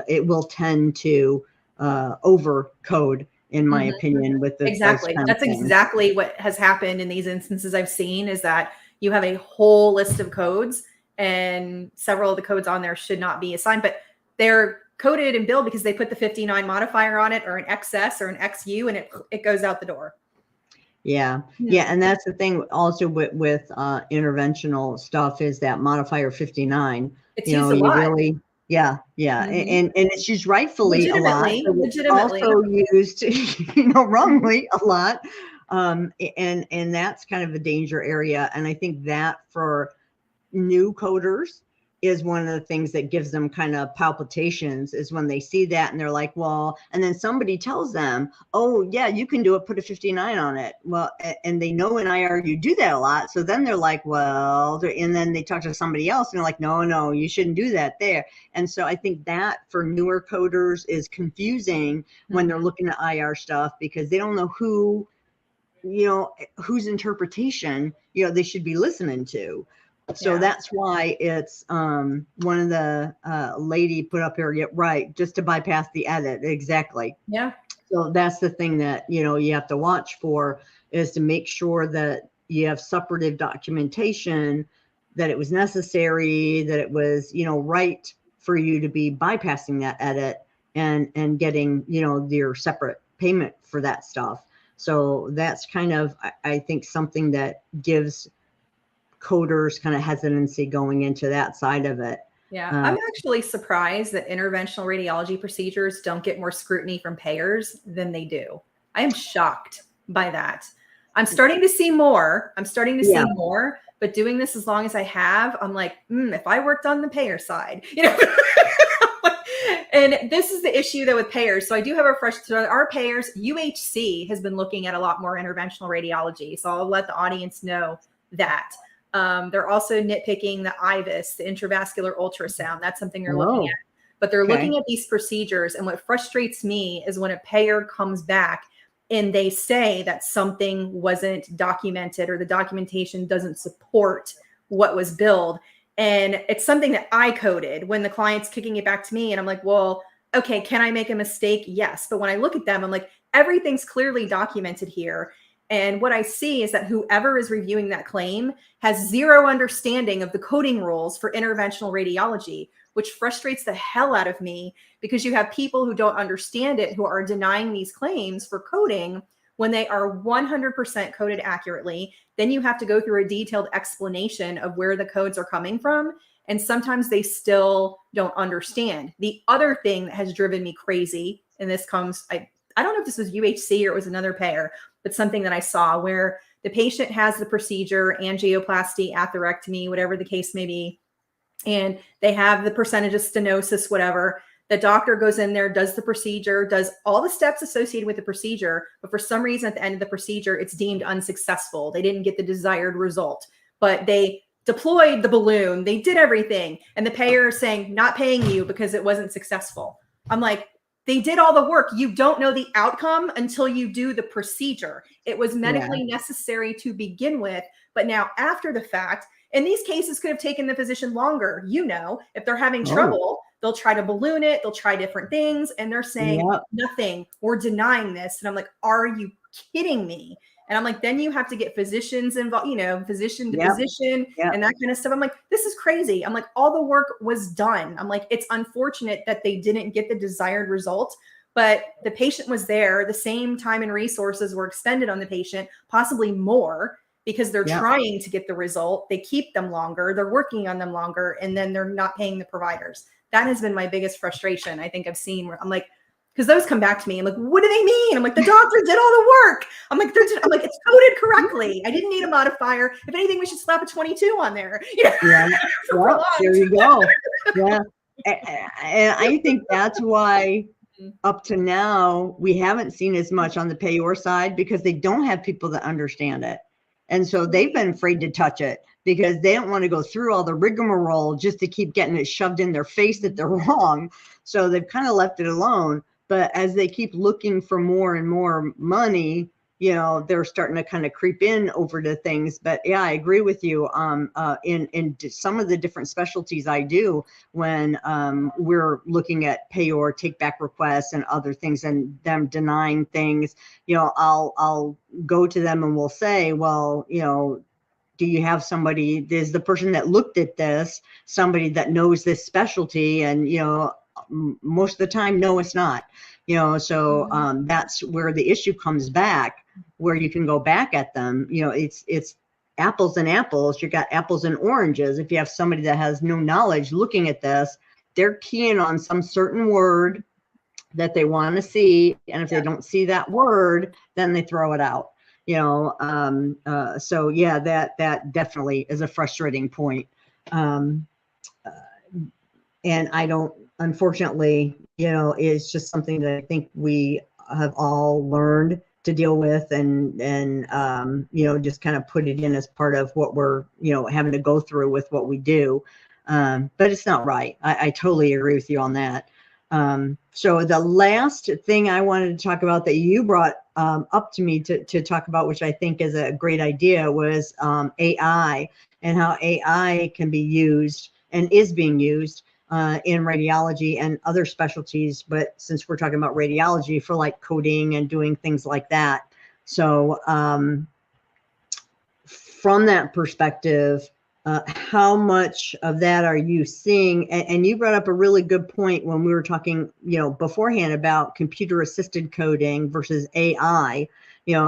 it will tend to over code, in my opinion, with the exactly. That's exactly what has happened in these instances I've seen, is that you have a whole list of codes and several of the codes on there should not be assigned, but they're coded and billed because they put the 59 modifier on it, or an XS or an XU, and it goes out the door. Yeah. And that's the thing also with interventional stuff, is that modifier 59. It's used a lot. Really, and it's used rightfully a lot. Legitimately. Also used, you know, wrongly a lot. And that's kind of a danger area. And I think that for new coders is one of the things that gives them kind of palpitations, is when they see that and they're like, well, and then somebody tells them, oh yeah, you can do it, put a 59 on it. Well, and they know in IR you do that a lot. So then they're like, well, and then they talk to somebody else and they're like, no, you shouldn't do that there. And so I think that for newer coders is confusing when they're looking at IR stuff, because they don't know who, you know, whose interpretation, you know, they should be listening to. So that's why it's one of the lady put up here, just to bypass the edit. Exactly. Yeah. So that's the thing that, you know, you have to watch for, is to make sure that you have suppurative documentation, that it was necessary, that it was, right for you to be bypassing that edit and getting, your separate payment for that stuff. So that's kind of, I think, something that gives coders kind of hesitancy going into that side of it. Yeah, I'm actually surprised that interventional radiology procedures don't get more scrutiny from payers than they do. I am shocked by that. I'm starting to see more. See more, but doing this as long as I have, I'm like, if I worked on the payer side, And this is the issue though with payers. So I do have our payers, UHC has been looking at a lot more interventional radiology. So I'll let the audience know that. They're also nitpicking the IVUS, the intravascular ultrasound. That's something they're looking at. But they're looking at these procedures. And what frustrates me is when a payer comes back and they say that something wasn't documented or the documentation doesn't support what was billed. And it's something that I coded when the client's kicking it back to me. And I'm like, well, okay, can I make a mistake? Yes. But when I look at them, I'm like, everything's clearly documented here. And what I see is that whoever is reviewing that claim has zero understanding of the coding rules for interventional radiology, which frustrates the hell out of me because you have people who don't understand it, who are denying these claims for coding when they are 100% coded accurately. Then you have to go through a detailed explanation of where the codes are coming from. And sometimes they still don't understand. The other thing that has driven me crazy, and this comes, I don't know if this was UHC or it was another payer, but something that I saw where the patient has the procedure, angioplasty, atherectomy, whatever the case may be, and they have the percentage of stenosis, whatever. The doctor goes in there, does the procedure, does all the steps associated with the procedure, but for some reason at the end of the procedure, it's deemed unsuccessful. They didn't get the desired result, but they deployed the balloon, they did everything, and the payer is saying, not paying you because it wasn't successful. I'm like, they did all the work. You don't know the outcome until you do the procedure. It was medically necessary to begin with, but now after the fact, and these cases could have taken the physician longer. If they're having trouble, they'll try to balloon it. They'll try different things. And they're saying nothing. We're denying this. And I'm like, are you kidding me? And I'm like, then you have to get physicians involved, physician to physician and that kind of stuff. I'm like, this is crazy. I'm like, all the work was done. I'm like, it's unfortunate that they didn't get the desired result, but the patient was there. The same time and resources were expended on the patient, possibly more, because they're trying to get the result. They keep them longer. They're working on them longer, and then they're not paying the providers. That has been my biggest frustration I think I've seen, where I'm like, because those come back to me. I'm like, what do they mean? I'm like, the doctor did all the work. I'm like, it's coded correctly. I didn't need a modifier. If anything, we should slap a 22 on there. There you go. Yeah. And I think that's why up to now, we haven't seen as much on the payor side because they don't have people that understand it. And so they've been afraid to touch it because they don't want to go through all the rigmarole just to keep getting it shoved in their face that they're wrong. So they've kind of left it alone. But as they keep looking for more and more money, they're starting to kind of creep in over to things. But yeah, I agree with you. In some of the different specialties I do, when we're looking at payor take back requests and other things and them denying things, I'll go to them and we'll say, well, do you have somebody, is the person that looked at this somebody that knows this specialty? And, most of the time, no, it's not, so that's where the issue comes back, where you can go back at them. It's apples and apples. You got apples and oranges. If you have somebody that has no knowledge looking at this, they're keying on some certain word that they want to see. And if they don't see that word, then they throw it out, so yeah, that definitely is a frustrating point. And I don't, unfortunately, it's just something that I think we have all learned to deal with and just kind of put it in as part of what we're, having to go through with what we do. But it's not right. I totally agree with you on that. So the last thing I wanted to talk about that you brought up to me to talk about, which I think is a great idea, was AI and how AI can be used and is being used in radiology and other specialties. But since we're talking about radiology, for like coding and doing things like that, So from that perspective, how much of that are you seeing? And you brought up a really good point when we were talking, beforehand about computer assisted coding versus AI.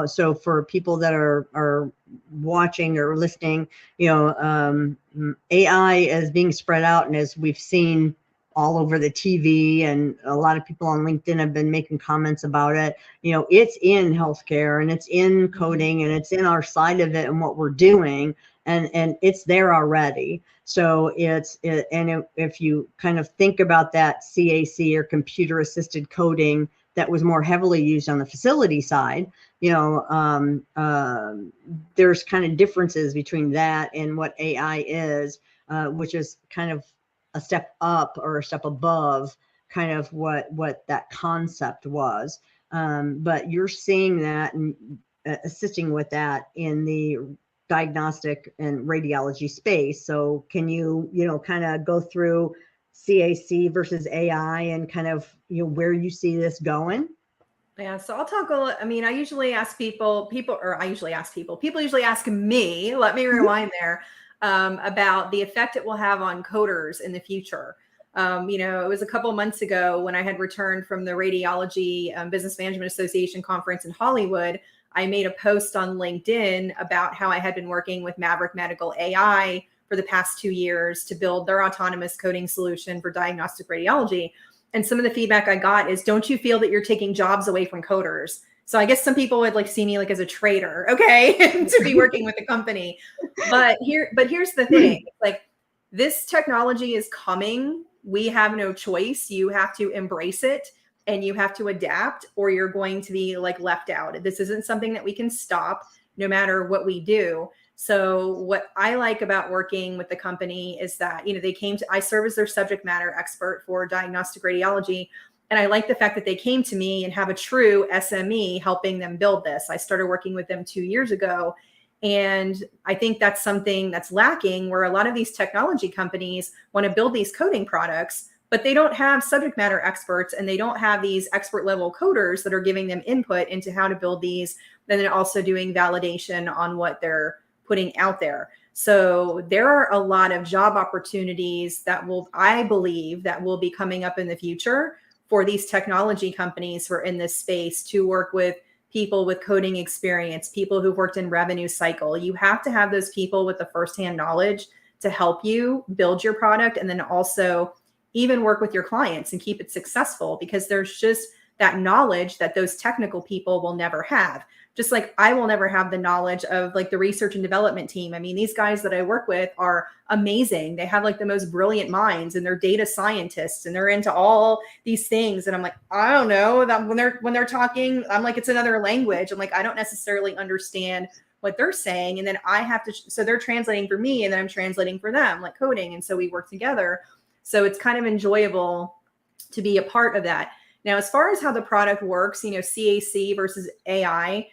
So for people that are watching or listening, AI is being spread out, and as we've seen all over the TV, and a lot of people on LinkedIn have been making comments about it. It's in healthcare, and it's in coding, and it's in our side of it and what we're doing, and it's there already. So if you kind of think about that CAC, or computer assisted coding, that was more heavily used on the facility side, there's kind of differences between that and what AI is, which is kind of a step up or a step above kind of what that concept was. But you're seeing that and assisting with that in the diagnostic and radiology space. So can you, kind of go through CAC versus AI and kind of, where you see this going? Yeah, so I'll talk a little. I mean, I usually ask people usually ask me, let me rewind there, about the effect it will have on coders in the future. It was a couple months ago when I had returned from the Radiology Business Management Association conference in Hollywood. I made a post on LinkedIn about how I had been working with Maverick Medical AI for the past 2 years to build their autonomous coding solution for diagnostic radiology. And some of the feedback I got is, don't you feel that you're taking jobs away from coders? So I guess some people would see me as a traitor, okay, to be working with the company. But here's the thing, this technology is coming. We have no choice. You have to embrace it and you have to adapt, or you're going to be left out. This isn't something that we can stop no matter what we do. So what I like about working with the company is that, I serve as their subject matter expert for diagnostic radiology. And I like the fact that they came to me and have a true SME helping them build this. I started working with them 2 years ago. And I think that's something that's lacking, where a lot of these technology companies want to build these coding products, but they don't have subject matter experts, and they don't have these expert level coders that are giving them input into how to build these, and then also doing validation on what they're putting out there. So there are a lot of job opportunities I believe that will be coming up in the future for these technology companies who are in this space to work with people with coding experience, people who've worked in revenue cycle. You have to have those people with the firsthand knowledge to help you build your product, and then also even work with your clients and keep it successful, because there's just that knowledge that those technical people will never have. Just like I will never have the knowledge of the research and development team. I mean, these guys that I work with are amazing. They have the most brilliant minds, and they're data scientists, and they're into all these things. And I'm I don't know, that when they're talking, I'm it's another language. I'm I don't necessarily understand what they're saying. And then I have to, so they're translating for me, and then I'm translating for them, coding. And so we work together. So it's kind of enjoyable to be a part of that. Now, as far as how the product works, CAC versus AI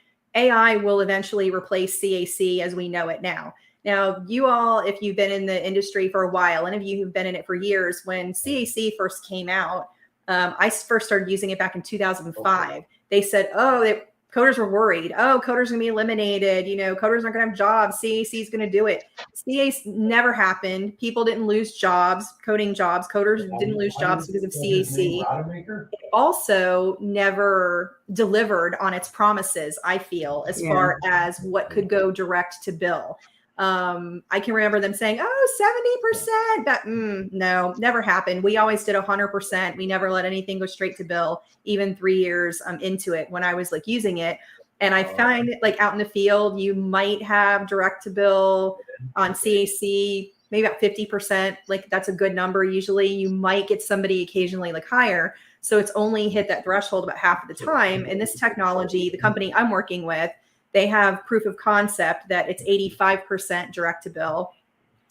will eventually replace CAC as we know it now. Now, you all, if you've been in the industry for a while, any of you who've been in it for years, when CAC first came out, I first started using it back in 2005. They said, coders were worried. Oh, coders are going to be eliminated. Coders aren't going to have jobs. CAC is going to do it. CAC never happened. People didn't lose jobs, coding jobs. Coders didn't lose jobs because of CAC. It also never delivered on its promises, I feel, as far as what could go direct to bill. I can remember them saying, 70%. That no, never happened. We always did 100%. We never let anything go straight to bill, even 3 years into it when I was using it. And I find out in the field, you might have direct to bill on CAC, maybe about 50%. That's a good number. Usually you might get somebody occasionally higher. So it's only hit that threshold about half of the time. And this technology, the company I'm working with, they have proof of concept that it's 85% direct to bill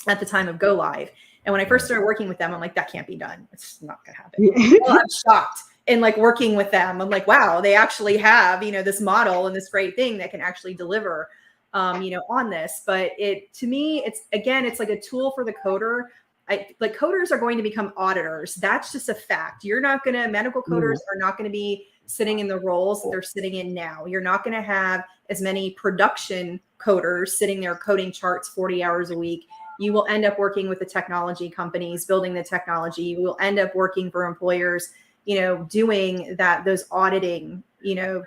at the time of go live. And when I first started working with them, I'm that can't be done. It's not going to happen. Well, I'm shocked. And working with them, I'm wow, they actually have, this model and this great thing that can actually deliver, on this. But to me, it's a tool for the coder. Coders are going to become auditors. That's just a fact. Medical coders are not going to be sitting in the roles that they're sitting in now. You're not going to have as many production coders sitting there coding charts 40 hours a week. You will end up working with the technology companies, building the technology. You will end up working for employers, doing those auditing,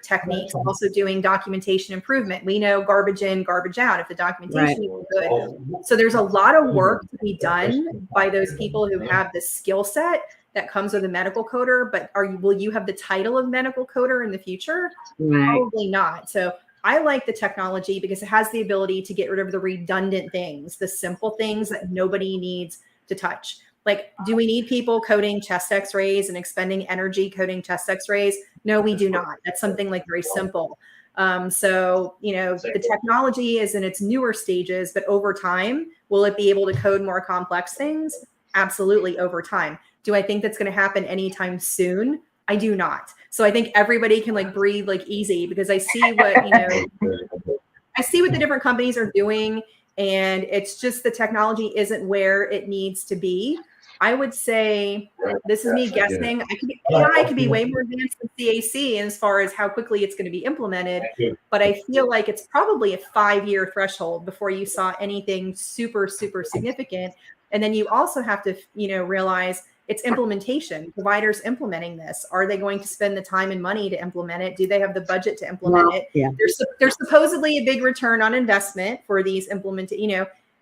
techniques, also doing documentation improvement. We know garbage in, garbage out if the documentation is good. So there's a lot of work to be done by those people who have the skill set that comes with a medical coder, but will you have the title of medical coder in the future? Probably not. So I like the technology because it has the ability to get rid of the redundant things, the simple things that nobody needs to touch. Like, do we need people coding chest x-rays and expending energy coding chest x-rays? No, we do not. That's something like very simple. So, the technology is in its newer stages, but over time, will it be able to code more complex things? Absolutely, over time. Do I think that's going to happen anytime soon? I do not. So I think everybody can breathe easy, because I see what, I see what the different companies are doing, and it's just the technology isn't where it needs to be. I would say, this is me guessing, AI could be way more advanced than CAC as far as how quickly it's going to be implemented, but I feel like it's probably a 5-year threshold before you saw anything super, super significant. And then you also have to, realize it's implementation. Providers implementing this, are they going to spend the time and money to implement it? Do they have the budget to implement it? Yeah. There's supposedly a big return on investment for these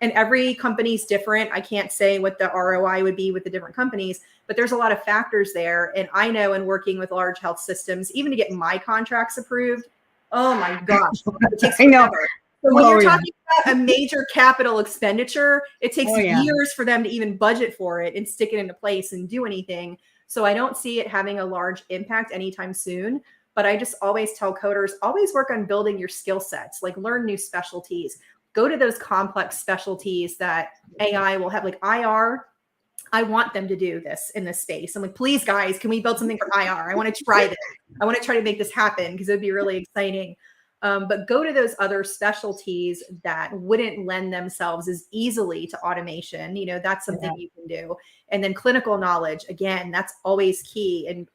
and every company's different. I can't say what the ROI would be with the different companies, but there's a lot of factors there. And I know in working with large health systems, even to get my contracts approved, oh my gosh, it takes forever. So when you're talking about a major capital expenditure, it takes years for them to even budget for it and stick it into place and do anything. So I don't see it having a large impact anytime soon. But I just always tell coders, always work on building your skill sets, learn new specialties. Go to those complex specialties that AI will have, like IR. I want them to do this in this space. I'm like, please, guys, can we build something for IR? I want to try this. I want to try to make this happen because it would be really exciting. But go to those other specialties that wouldn't lend themselves as easily to automation. That's something you can do. And then clinical knowledge, again, that's always key. And,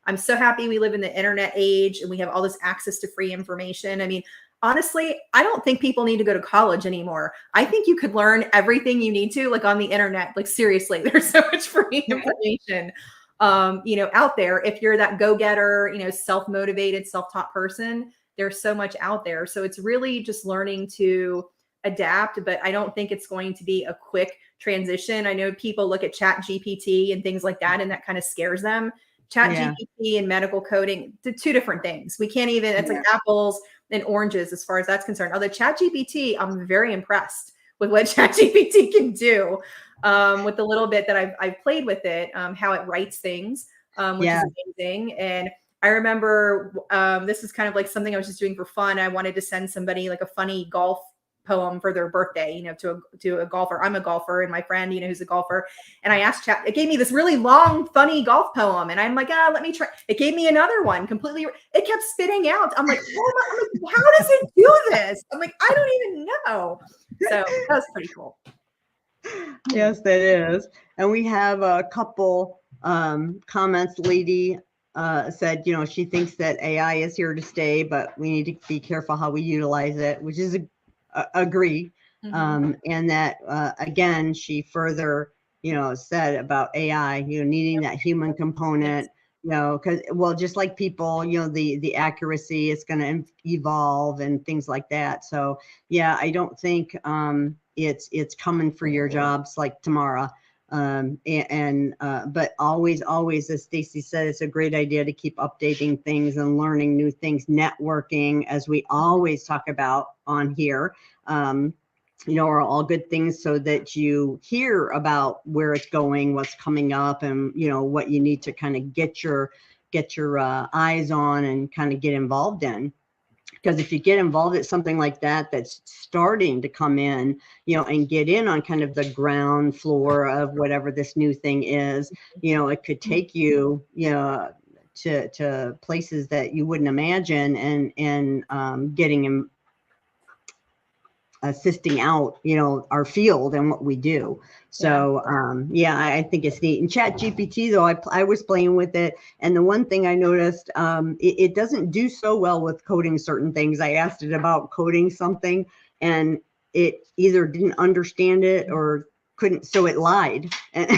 I'm so happy we live in the internet age and we have all this access to free information. I mean, honestly, I don't think people need to go to college anymore. I think you could learn everything you need to, on the internet. Seriously, there's so much free information, out there. If you're that go-getter, self-motivated, self-taught person, there's so much out there. So it's really just learning to adapt, but I don't think it's going to be a quick transition. I know people look at Chat GPT and things like that, and that kind of scares them. Chat GPT and medical coding, two different things. We can't even, it's like apples and oranges as far as that's concerned. Although Chat GPT, I'm very impressed with what Chat GPT can do with the little bit that I've played with it, how it writes things, which is amazing. And I remember this is kind of like something I was just doing for fun. I wanted to send somebody a funny golf poem for their birthday, to a golfer. I'm a golfer, and my friend, who's a golfer. And I asked Chat, it gave me this really long, funny golf poem. And I'm like, let me try. It gave me another one completely. It kept spitting out. I'm like, how does it do this? I'm like, I don't even know. So that was pretty cool. Yes, that is. And we have a couple comments. Lady said, she thinks that AI is here to stay, but we need to be careful how we utilize it, which is agree. And that, again, she further, said about AI, needing that human component, because, just like people, the accuracy is going to evolve and things like that. So, I don't think it's coming for your jobs like tomorrow. But always, as Stacie said, it's a great idea to keep updating things and learning new things, networking, as we always talk about on here, are all good things, so that you hear about where it's going, what's coming up, and, what you need to kind of get your eyes on and kind of get involved in. Because if you get involved at something like that, that's starting to come in, and get in on kind of the ground floor of whatever this new thing is, it could take you, to places that you wouldn't imagine, and getting assisting out, our field and what we do. So, I think it's neat. And Chat GPT, though, I was playing with it. And the one thing I noticed, it doesn't do so well with coding certain things. I asked it about coding something, and it either didn't understand it or couldn't, so it lied and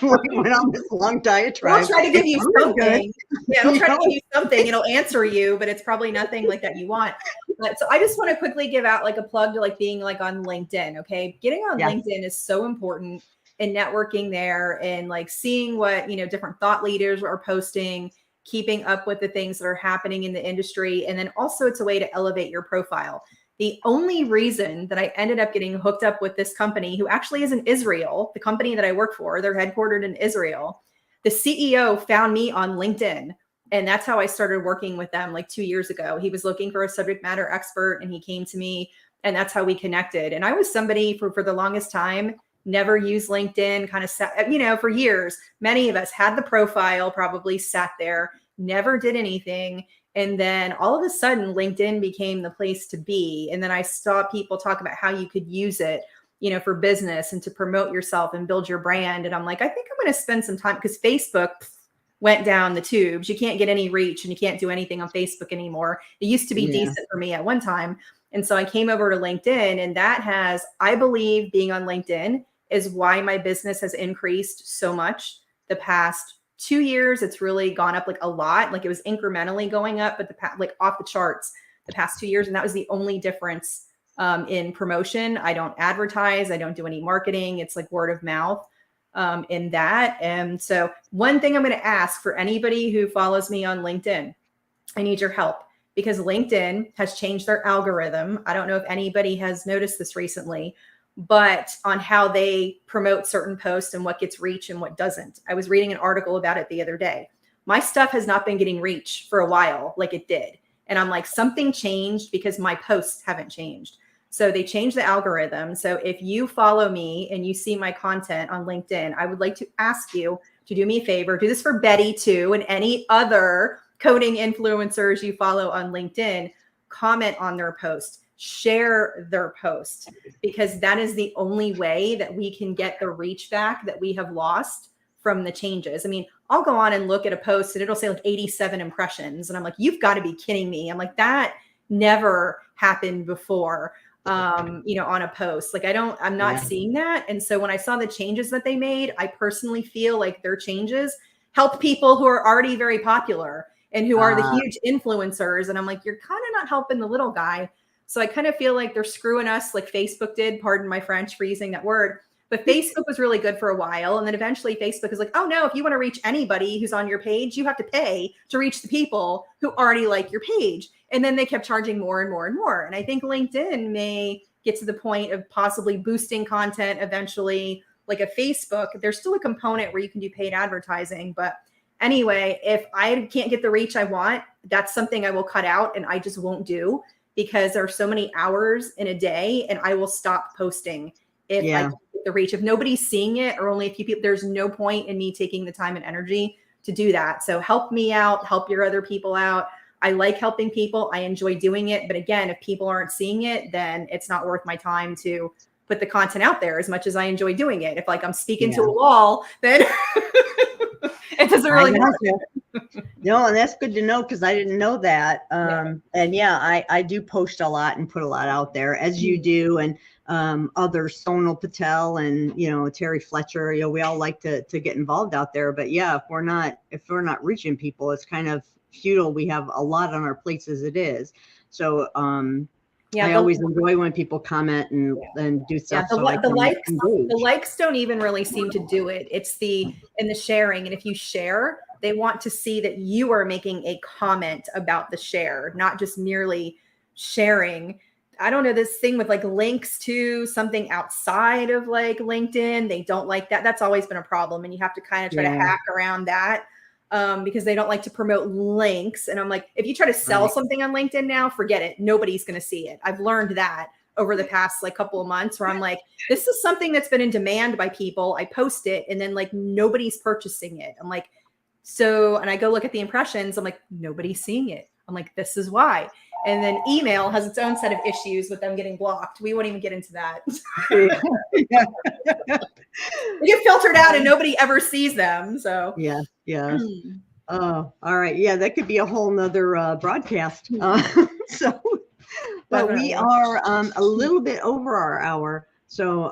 went on this long diatribe. It'll try to give you something. Yeah, it'll try to give you something. It'll answer you, but it's probably nothing like that you want. But so I just want to quickly give out like a plug to like being like on LinkedIn. Okay, getting on LinkedIn is so important in networking there and like seeing what different thought leaders are posting, keeping up with the things that are happening in the industry, and then also it's a way to elevate your profile. The only reason that I ended up getting hooked up with this company, who actually is in Israel, the company that I work for, they're headquartered in Israel. The CEO found me on LinkedIn, and that's how I started working with them like 2 years ago. He was looking for a subject matter expert, and he came to me, and that's how we connected. And I was somebody for the longest time, never used LinkedIn, kind of sat, for years. Many of us had the profile, probably sat there, never did anything. And then all of a sudden, LinkedIn became the place to be. And then I saw people talk about how you could use it, for business and to promote yourself and build your brand. And I'm like, I think I'm going to spend some time, because Facebook went down the tubes. You can't get any reach and you can't do anything on Facebook anymore. It used to be decent for me at one time. And so I came over to LinkedIn, and that has, I believe, being on LinkedIn is why my business has increased so much the past 2 years. It's really gone up like a lot. Like it was incrementally going up, but like off the charts the past 2 years. And that was the only difference in promotion. I don't advertise. I don't do any marketing. It's like word of mouth in that. And so one thing I'm going to ask for anybody who follows me on LinkedIn, I need your help, because LinkedIn has changed their algorithm. I don't know if anybody has noticed this recently, but on how they promote certain posts and what gets reach and what doesn't. I was reading an article about it the other day. My stuff has not been getting reach for a while like it did. And I'm like, something changed because my posts haven't changed. So they changed the algorithm. So if you follow me and you see my content on LinkedIn, I would like to ask you to do me a favor. Do this for Betty too, and any other coding influencers you follow on LinkedIn. Comment on their post. Share their post, because that is the only way that we can get the reach back that we have lost from the changes. I mean, I'll go on and look at a post and it'll say like 87 impressions. And I'm like, you've got to be kidding me. I'm like, that never happened before, on a post. Like I'm not seeing that. And so when I saw the changes that they made, I personally feel like their changes help people who are already very popular and who are the huge influencers. And I'm like, you're kind of not helping the little guy. So I kind of feel like they're screwing us like Facebook did, pardon my French for using that word, but Facebook was really good for a while. And then eventually Facebook is like, oh no, if you want to reach anybody who's on your page, you have to pay to reach the people who already like your page. And then they kept charging more and more and more. And I think LinkedIn may get to the point of possibly boosting content eventually, like a Facebook. There's still a component where you can do paid advertising. But anyway, if I can't get the reach I want, that's something I will cut out and I just won't do, because there are so many hours in a day, and I will stop posting if I can't get the reach. If nobody's seeing it, or only a few people, there's no point in me taking the time and energy to do that. So help me out, help your other people out. I like helping people. I enjoy doing it. But again, if people aren't seeing it, then it's not worth my time to put the content out there as much as I enjoy doing it. If like I'm speaking to a wall, then it doesn't really matter. No, and that's good to know, because I didn't know that. And I do post a lot and put a lot out there, as you do, and others, Sonal Patel and Terry Fletcher. We all like to get involved out there. But if we're not reaching people, it's kind of futile. We have a lot on our plates as it is. So I always enjoy when people comment and do stuff. The likes don't even really seem to do it. It's the sharing. And if you share, they want to see that you are making a comment about the share, not just merely sharing. I don't know, this thing with like links to something outside of like LinkedIn. They don't like that. That's always been a problem. And you have to kind of try to hack around that. Because they don't like to promote links. And I'm like, if you try to sell something on LinkedIn now, forget it. Nobody's going to see it. I've learned that over the past like couple of months, where I'm like, this is something that's been in demand by people. I post it and then like nobody's purchasing it. I'm like, and I go look at the impressions. I'm like, nobody's seeing it. I'm like, this is why. And then email has its own set of issues with them getting blocked. We won't even get into that. Yeah. They get filtered out and nobody ever sees them. So yeah. Oh, all right. Yeah, that could be a whole nother broadcast. So, but we are a little bit over our hour. So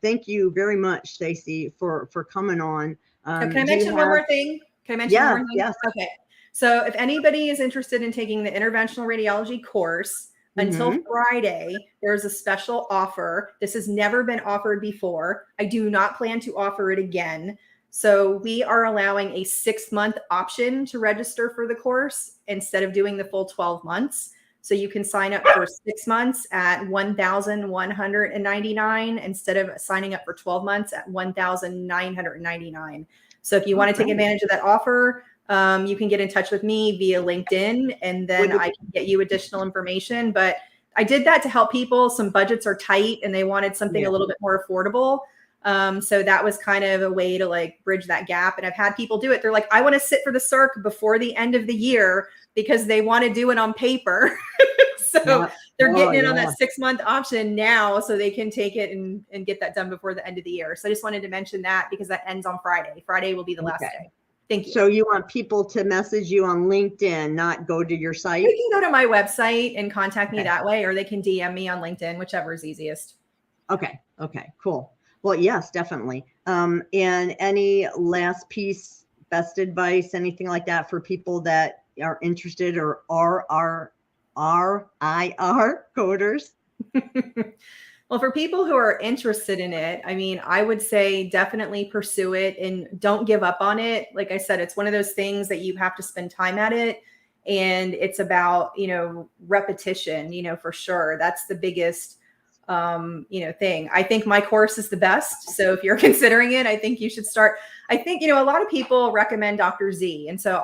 thank you very much, Stacie, for coming on. Can I mention one more thing? Can I mention one more thing? Yes. Okay. So if anybody is interested in taking the Interventional Radiology course, until Friday, there's a special offer. This has never been offered before. I do not plan to offer it again. So we are allowing a 6-month option to register for the course instead of doing the full 12 months. So you can sign up for 6 months at $1,199 instead of signing up for 12 months at $1,999. So if you want to take advantage of that offer, you can get in touch with me via LinkedIn, and then I can get you additional information. But I did that to help people. Some budgets are tight and they wanted something a little bit more affordable. So that was kind of a way to like bridge that gap. And I've had people do it. They're like, I want to sit for the CERC before the end of the year because they want to do it on paper. So they're getting in on that 6-month option now so they can take it and get that done before the end of the year. So I just wanted to mention that because that ends on Friday. Friday will be the last day. Thank you. So you want people to message you on LinkedIn, not go to your site? They can go to my website and contact me that way, or they can DM me on LinkedIn, whichever is easiest. Okay, cool. Well, yes, definitely. And any last piece, best advice, anything like that for people that are interested or are RIR coders? Well, for people who are interested in it, I mean, I would say definitely pursue it and don't give up on it. Like I said, it's one of those things that you have to spend time at it. And it's about, repetition, for sure. That's the biggest, thing. I think my course is the best. So if you're considering it, I think you should start. I think, a lot of people recommend Dr. Z. And so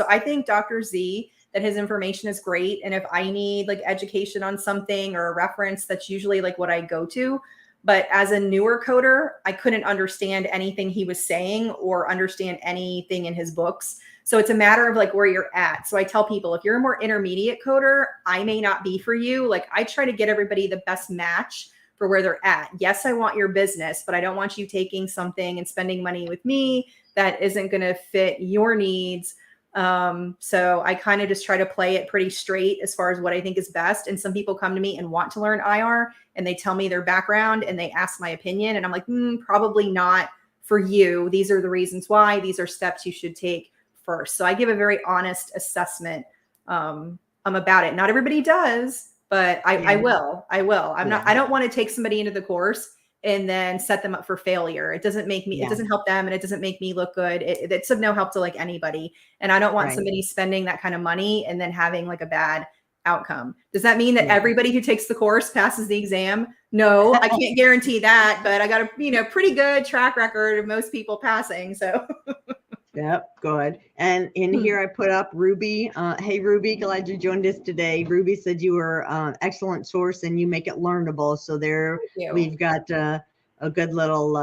I think Dr. Z, that his information is great. And if I need like education on something or a reference, that's usually like what I go to. But as a newer coder, I couldn't understand anything he was saying or understand anything in his books. So it's a matter of like where you're at. So I tell people, if you're a more intermediate coder, I may not be for you. Like I try to get everybody the best match for where they're at. Yes, I want your business, but I don't want you taking something and spending money with me that isn't going to fit your needs. So I kind of just try to play it pretty straight as far as what I think is best. And some people come to me and want to learn IR and they tell me their background and they ask my opinion. And I'm like, probably not for you. These are the reasons why. These are steps you should take first. So I give a very honest assessment about it. Not everybody does, but I will. I don't want to take somebody into the course and then set them up for failure. It doesn't make me, it doesn't help them, and it doesn't make me look good. It's of no help to like anybody. And I don't want somebody spending that kind of money and then having like a bad outcome. Does that mean that everybody who takes the course passes the exam? No, I can't guarantee that, but I got a, pretty good track record of most people passing. So Yep, good. And in here I put up Ruby. Hey, Ruby, glad you joined us today. Ruby said you were excellent source and you make it learnable. So there we've got a good little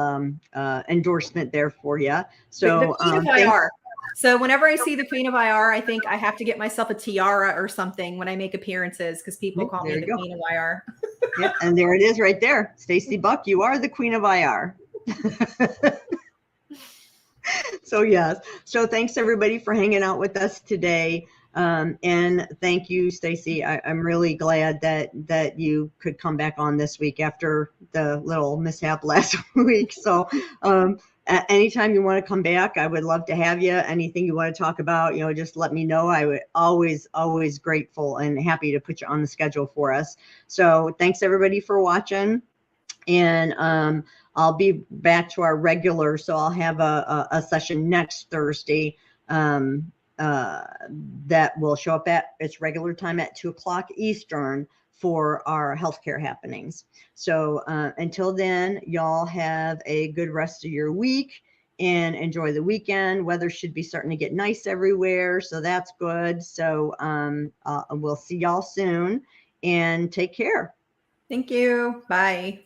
endorsement there for you. So the Queen of IR. So whenever I see the Queen of IR, I think I have to get myself a tiara or something when I make appearances because people call me the Queen of IR. Yep, and there it is right there. Stacie Buck, you are the Queen of IR. So yes. So thanks everybody for hanging out with us today. And thank you, Stacie. I'm really glad that you could come back on this week after the little mishap last week. So anytime you want to come back, I would love to have you. Anything you want to talk about, just let me know. I would always grateful and happy to put you on the schedule for us. So thanks everybody for watching. And I'll be back to our regular, so I'll have a session next Thursday that will show up at its regular time at 2:00 Eastern for our healthcare happenings. So until then, y'all have a good rest of your week and enjoy the weekend. Weather should be starting to get nice everywhere, so that's good. So we'll see y'all soon and take care. Thank you. Bye.